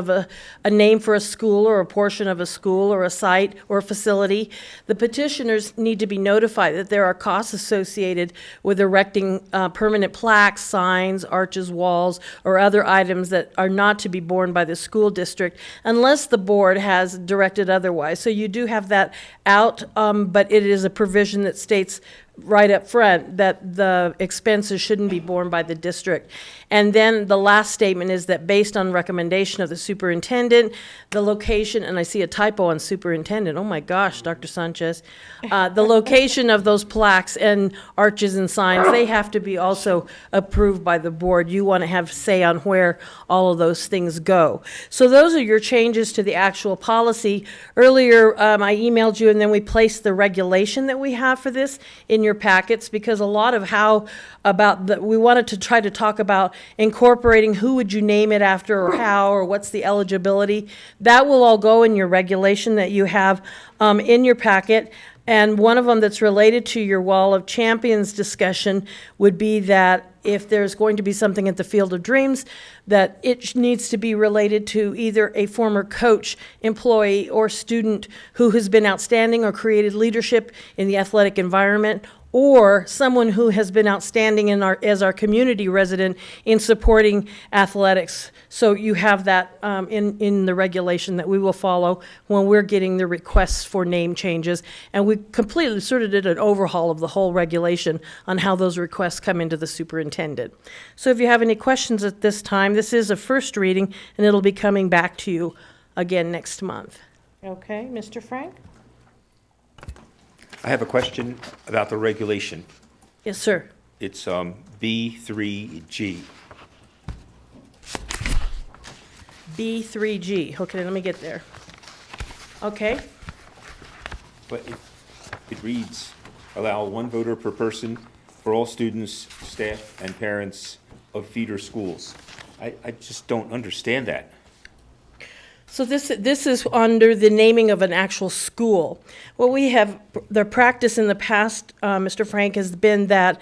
for a school or a portion of a school or a site or a facility, the petitioners need to be notified that there are costs associated with erecting permanent plaques, signs, arches, walls, or other items that are not to be borne by the school district unless the board has directed otherwise. So you do have that out, but it is a provision that states right up front that the expenses shouldn't be borne by the district. And then the last statement is that based on recommendation of the superintendent, the location, and I see a typo on superintendent, oh my gosh, Dr. Sanchez, the location of those plaques and arches and signs, they have to be also approved by the board. You want to have say on where all of those things go. So those are your changes to the actual policy. Earlier, I emailed you and then we placed the regulation that we have for this in your packets, because a lot of we wanted to try to talk about incorporating who would you name it after or how or what's the eligibility. That will all go in your regulation that you have in your packet. And one of them that's related to your Wall of Champions discussion would be that if there's going to be something at the Field of Dreams, that it needs to be related to either a former coach, employee, or student who has been outstanding or created leadership in the athletic environment, or someone who has been outstanding as our community resident in supporting athletics. So you have that in the regulation that we will follow when we're getting the requests for name changes. And we completely sort of did an overhaul of the whole regulation on how those requests come into the superintendent. So if you have any questions at this time, this is a first reading, and it'll be coming back to you again next month. Okay, Mr. Frank? I have a question about the regulation. Yes, sir. It's B3G. B3G. Okay, let me get there. Okay. But it reads, allow one voter per person for all students, staff, and parents of feeder schools. I just don't understand that. So this is under the naming of an actual school. What we have, the practice in the past, Mr. Frank, has been that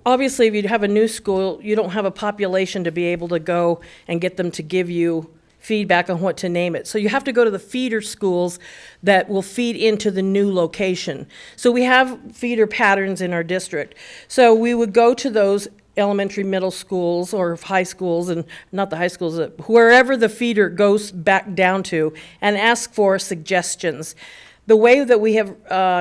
obviously if you have a new school, you don't have a population to be able to go and get them to give you feedback on what to name it. So you have to go to the feeder schools that will feed into the new location. So we have feeder patterns in our district. So we would go to those elementary, middle schools, or high schools, and not the high schools, wherever the feeder goes back down to, and ask for suggestions. The way that we have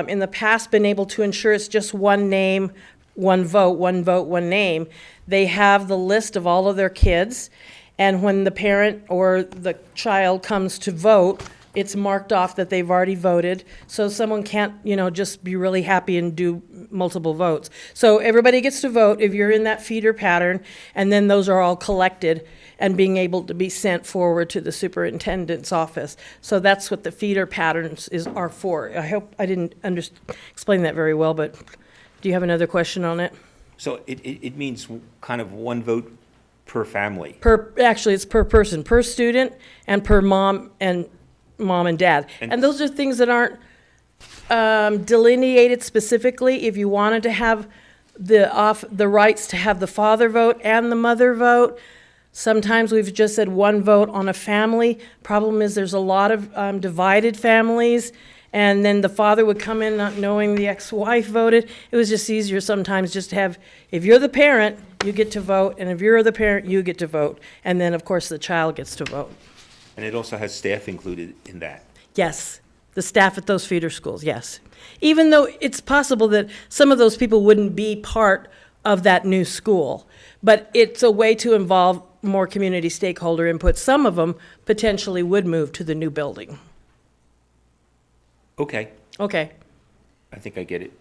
in the past been able to ensure it's just one name, one vote, one name, they have the list of all of their kids, and when the parent or the child comes to vote, it's marked off that they've already voted, so someone can't, just be really happy and do multiple votes. So everybody gets to vote if you're in that feeder pattern, and then those are all collected and being able to be sent forward to the superintendent's office. So that's what the feeder patterns are for. I hope I didn't explain that very well, but do you have another question on it? So it means kind of one vote per family? Actually, it's per person, per student, and per mom and dad. And those are things that aren't delineated specifically. If you wanted to have the rights to have the father vote and the mother vote, sometimes we've just said one vote on a family. Problem is there's a lot of divided families, and then the father would come in not knowing the ex-wife voted. It was just easier sometimes just to have, if you're the parent, you get to vote, and if you're the parent, you get to vote. And then, of course, the child gets to vote. And it also has staff included in that? Yes, the staff at those feeder schools, yes. Even though it's possible that some of those people wouldn't be part of that new school, but it's a way to involve more community stakeholder input. Some of them potentially would move to the new building. Okay. Okay. I think I get it.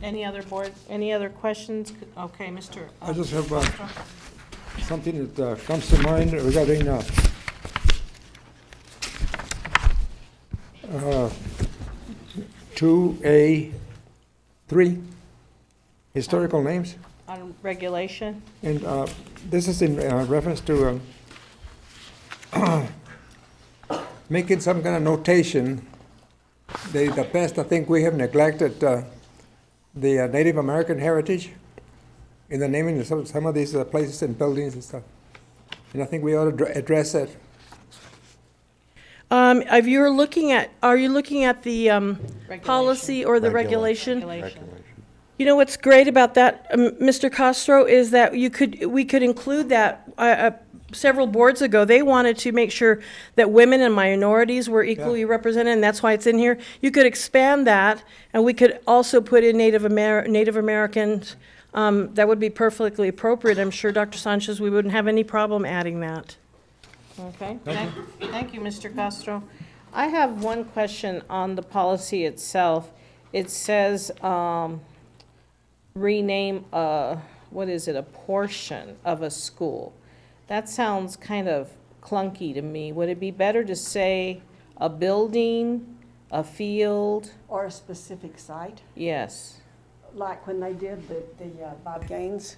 Any other questions? Okay, Mr. I just have something that comes to mind regarding 2A3, historical names. On regulation? And this is in reference to making some kind of notation the past, I think we have neglected the Native American heritage in the naming of some of these places and buildings and stuff. And I think we ought to address that. If you're looking at, are you looking at the policy or the regulation? You know what's great about that, Mr. Castro, is that we could include that. Several boards ago, they wanted to make sure that women and minorities were equally represented, and that's why it's in here. You could expand that, and we could also put in Native Americans. That would be perfectly appropriate. I'm sure, Dr. Sanchez, we wouldn't have any problem adding that. Okay, thank you, Mr. Castro. I have one question on the policy itself. It says rename what is it, a portion of a school. That sounds kind of clunky to me. Would it be better to say a building, a field? Or a specific site, Yes. like when they did the Bob Gaines.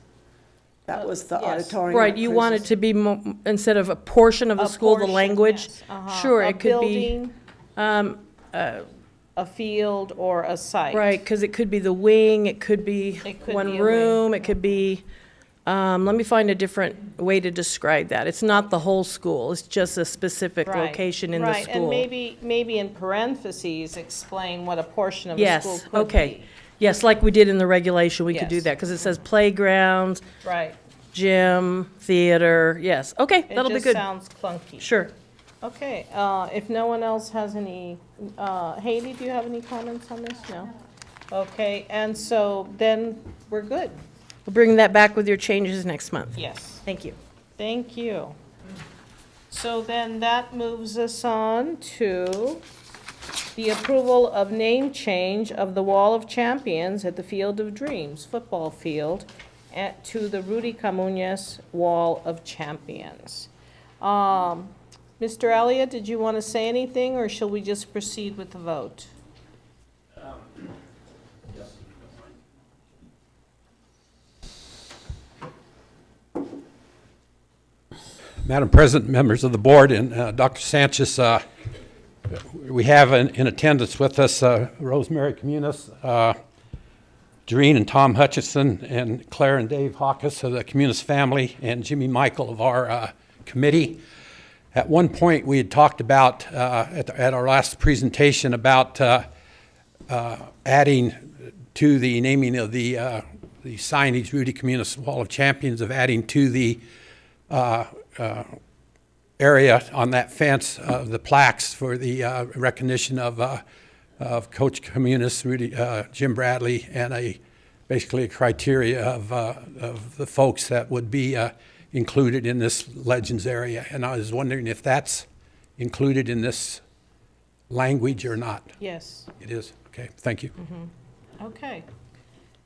That was the Yes. auditorium. Right, at you want it Cruces. to be, instead of a portion of the school, the portion, language? yes. Uh-huh. Sure, A it could be. building, a field or a site. Right, because it could be the wing, it could be It could one be a room, it could be, let me find a different way to describe that. It's not the whole school, it's just a specific Right, location in the right, school. and maybe in parentheses, explain what a portion of a school Yes, could be. okay. Yes, like we did in the regulation, we could do Yes. that, because it says playgrounds, Right. gym, theater, yes, okay, It that'll be just good. sounds clunky. Sure. Okay, if no one else has any, Haley, do you have any comments on this? No? Okay, and so then we're good. We'll bring that back with your changes next month. Yes. Thank you. Thank you. So then that moves us on to the approval of name change of the Wall of Champions at the Field of Dreams football field to the Rudy Camuñez Wall of Champions. Mr. Elliott, did you want to say anything, or shall we just proceed with the vote? Madam President, members of the board, and Dr. Sanchez, we have in attendance with us Rosemary Communis, Doreen and Tom Hutchison, and Claire and Dave Hawkes of the Communis family, and Jimmy Michael of our committee. At one point, we had talked about, at our last presentation, about adding to the naming of the signage, Rudy Camuñez Wall of Champions, of adding to the area on that fence of the plaques for the recognition of Coach Camuñez, Rudy, Jim Bradley, and basically a criteria of the folks that would be included in this Legends area. And I was wondering if that's included in this language or not. Yes. It is. Okay. Thank you. Okay.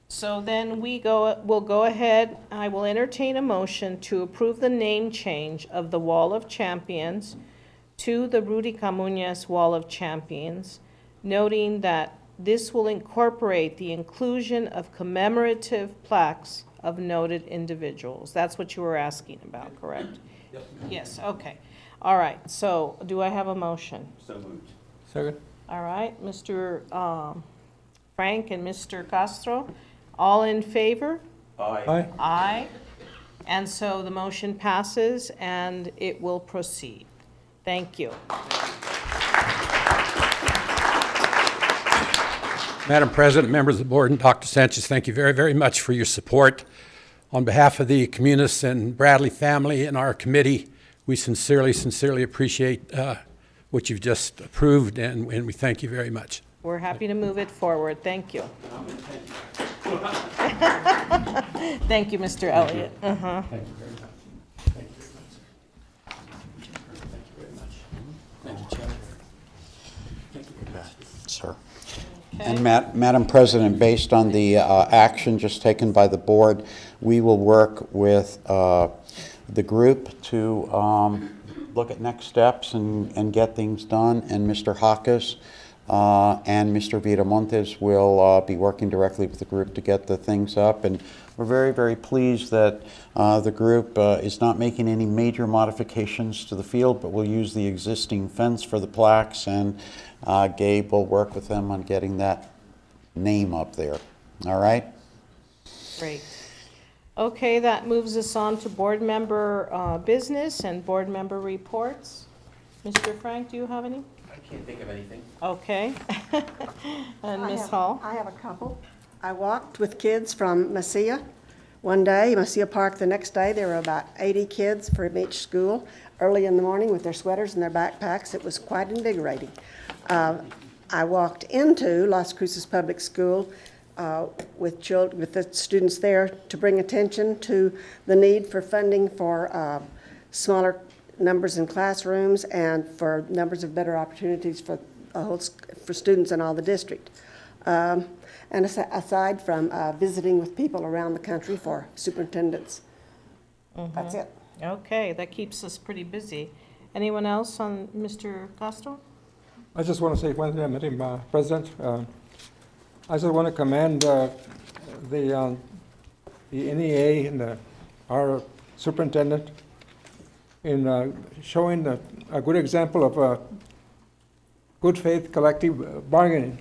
So then we'll go ahead, I will entertain a motion to approve the name change of the Wall of Champions to the Rudy Camuñez Wall of Champions, noting that this will incorporate the inclusion of commemorative plaques of noted individuals. That's what you were asking about, correct? Yes. Yes, okay. All right, so do I have a motion? So moved. Second. All right, Mr. Frank and Mr. Castro, all in favor? Aye. Aye. Aye. And so the motion passes and it will proceed. Thank you. Madam President, members of the board, and Dr. Sanchez, thank you very, very much for your support. On behalf of the Camuñez and Bradley family and our committee, we sincerely, sincerely appreciate what you've just approved, and we thank you very much. We're happy to move it forward. Thank you. Thank you, Mr. Elliott. Uh-huh. Thank you very much. Thank you very much. Thank you, Chair. Thank you. Sir. And Madam President, based on the action just taken by the board, we will work with the group to look at next steps and get things done. And Mr. Hawkes and Mr. Viramontes will be working directly with the group to get the things up. And we're very, very pleased that the group is not making any major modifications to the field, but will use the existing fence for the plaques, and Gabe will work with them on getting that name up there. All right? Great. Okay, that moves us on to board member business and board member reports. Mr. Frank, do you have any? I can't think of anything. Okay. And Ms. Hall? I have a couple. I walked with kids from Mesilla one day, Mesilla Park the next day. There were about 80 kids from each school early in the morning with their sweaters and their backpacks. It was quite invigorating. I walked into Las Cruces Public School with the students there to bring attention to the need for funding for smaller numbers in classrooms and for numbers of better opportunities for students in all the district. And aside from visiting with people around the country for superintendents. That's it. Okay, that keeps us pretty busy. Anyone else on Mr. Castro? I just want to say one thing, Madam President. I just want to commend the NEA and our superintendent in showing a good example of good faith collective bargaining.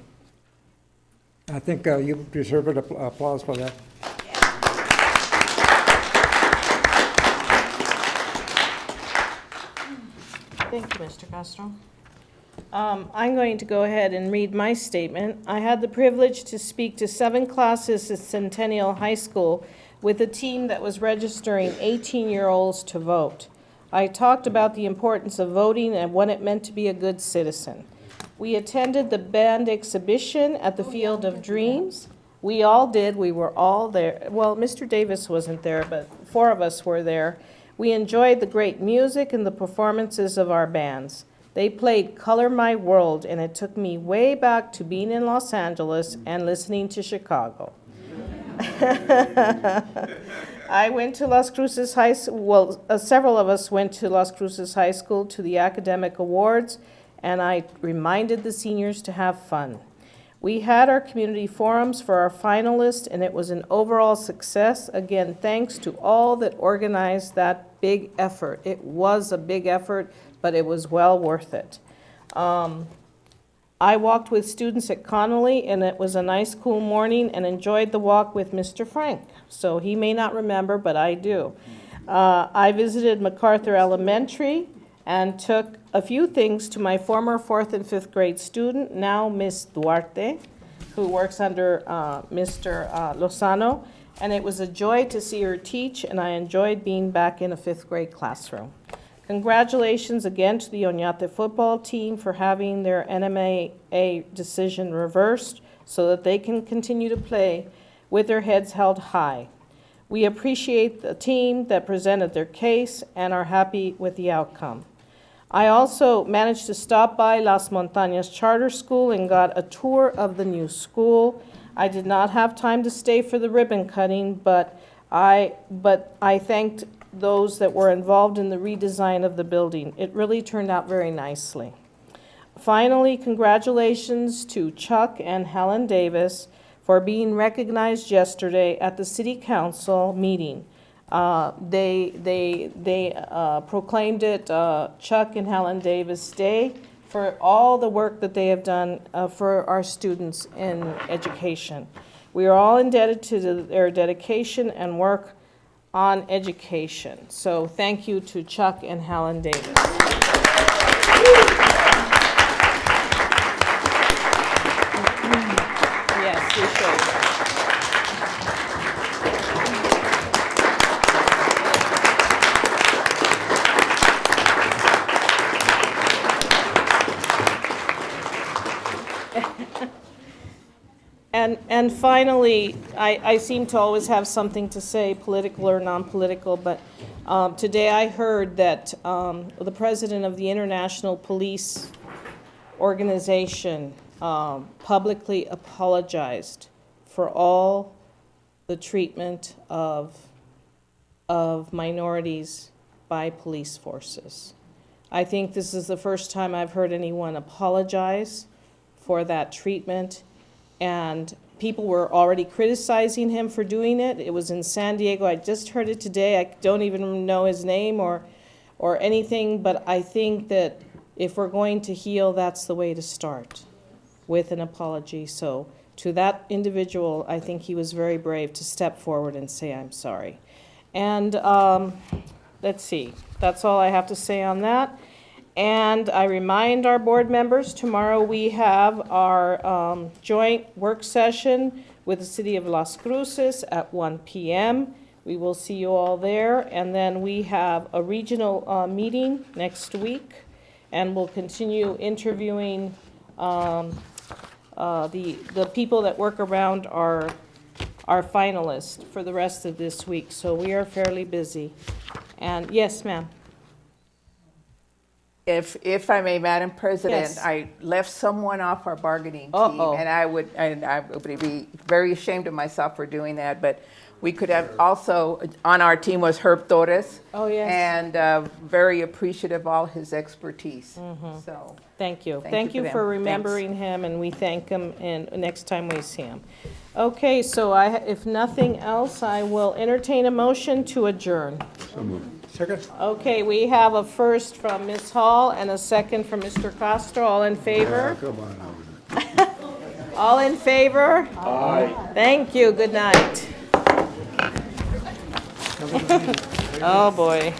I think you deserve an applause for that. Thank you, Mr. Castro. I'm going to go ahead and read my statement. I had the privilege to speak to 7 classes at Centennial High School with a team that was registering 18-year-olds to vote. I talked about the importance of voting and what it meant to be a good citizen. We attended the band exhibition at the Field of Dreams. We all did. We were all there. Well, Mr. Davis wasn't there, but 4 of us were there. We enjoyed the great music and the performances of our bands. They played Color My World, and it took me way back to being in Los Angeles and listening to Chicago. I went to Las Cruces High School. Well, several of us went to Las Cruces High School to the academic awards, and I reminded the seniors to have fun. We had our community forums for our finalists, and it was an overall success. Again, thanks to all that organized that big effort. It was a big effort, but it was well worth it. I walked with students at Connolly, and it was a nice, cool morning, and enjoyed the walk with Mr. Frank. So he may not remember, but I do. I visited MacArthur Elementary and took a few things to my former 4th and 5th grade student, now Miss Duarte, who works under Mr. Lozano. And it was a joy to see her teach, and I enjoyed being back in a 5th grade classroom. Congratulations again to the Oñate football team for having their NMAA decision reversed so that they can continue to play with their heads held high. We appreciate the team that presented their case and are happy with the outcome. I also managed to stop by Las Montañas Charter School and got a tour of the new school. I did not have time to stay for the ribbon cutting, but I thanked those that were involved in the redesign of the building. It really turned out very nicely. Finally, congratulations to Chuck and Helen Davis for being recognized yesterday at the City Council meeting. They proclaimed it Chuck and Helen Davis Day for all the work that they have done for our students in education. We are all indebted to their dedication and work on education. So thank you to Chuck and Helen Davis. Yes, we should. And finally, I seem to always have something to say, political or non-political, but today I heard that the president of the International Police Organization publicly apologized for all the treatment of minorities by police forces. I think this is the first time I've heard anyone apologize for that treatment. and people were already criticizing him for doing it. It was in San Diego. I just heard it today. I don't even know his name or anything, but I think that if we're going to heal, that's the way to start, with an apology. So to that individual, I think he was very brave to step forward and say, I'm sorry. And let's see, that's all I have to say on that. And I remind our board members, tomorrow we have our joint work session with the City of Las Cruces at 1 p.m. We will see you all there. And then we have a regional meeting next week, and we'll continue interviewing the people that work around our finalists for the rest of this week. So we are fairly busy. And yes, ma'am. If I may, Madam President, Yes. I left someone off our bargaining team, Uh-oh. and I would be very ashamed of myself for doing that, but we could have also, on our team was Herb Torres. Oh, yes. And very appreciative of all his expertise, so. Thank you. Thank Thank you you for for them. remembering him, and we thank him and next time we see him. Okay, so if nothing else, I will entertain a motion to adjourn. So moved. Second? Okay, we have a first from Ms. Hall and a second from Mr. Castro. All in favor? Come on. All in favor? Aye. Thank you. Good night. Oh, boy.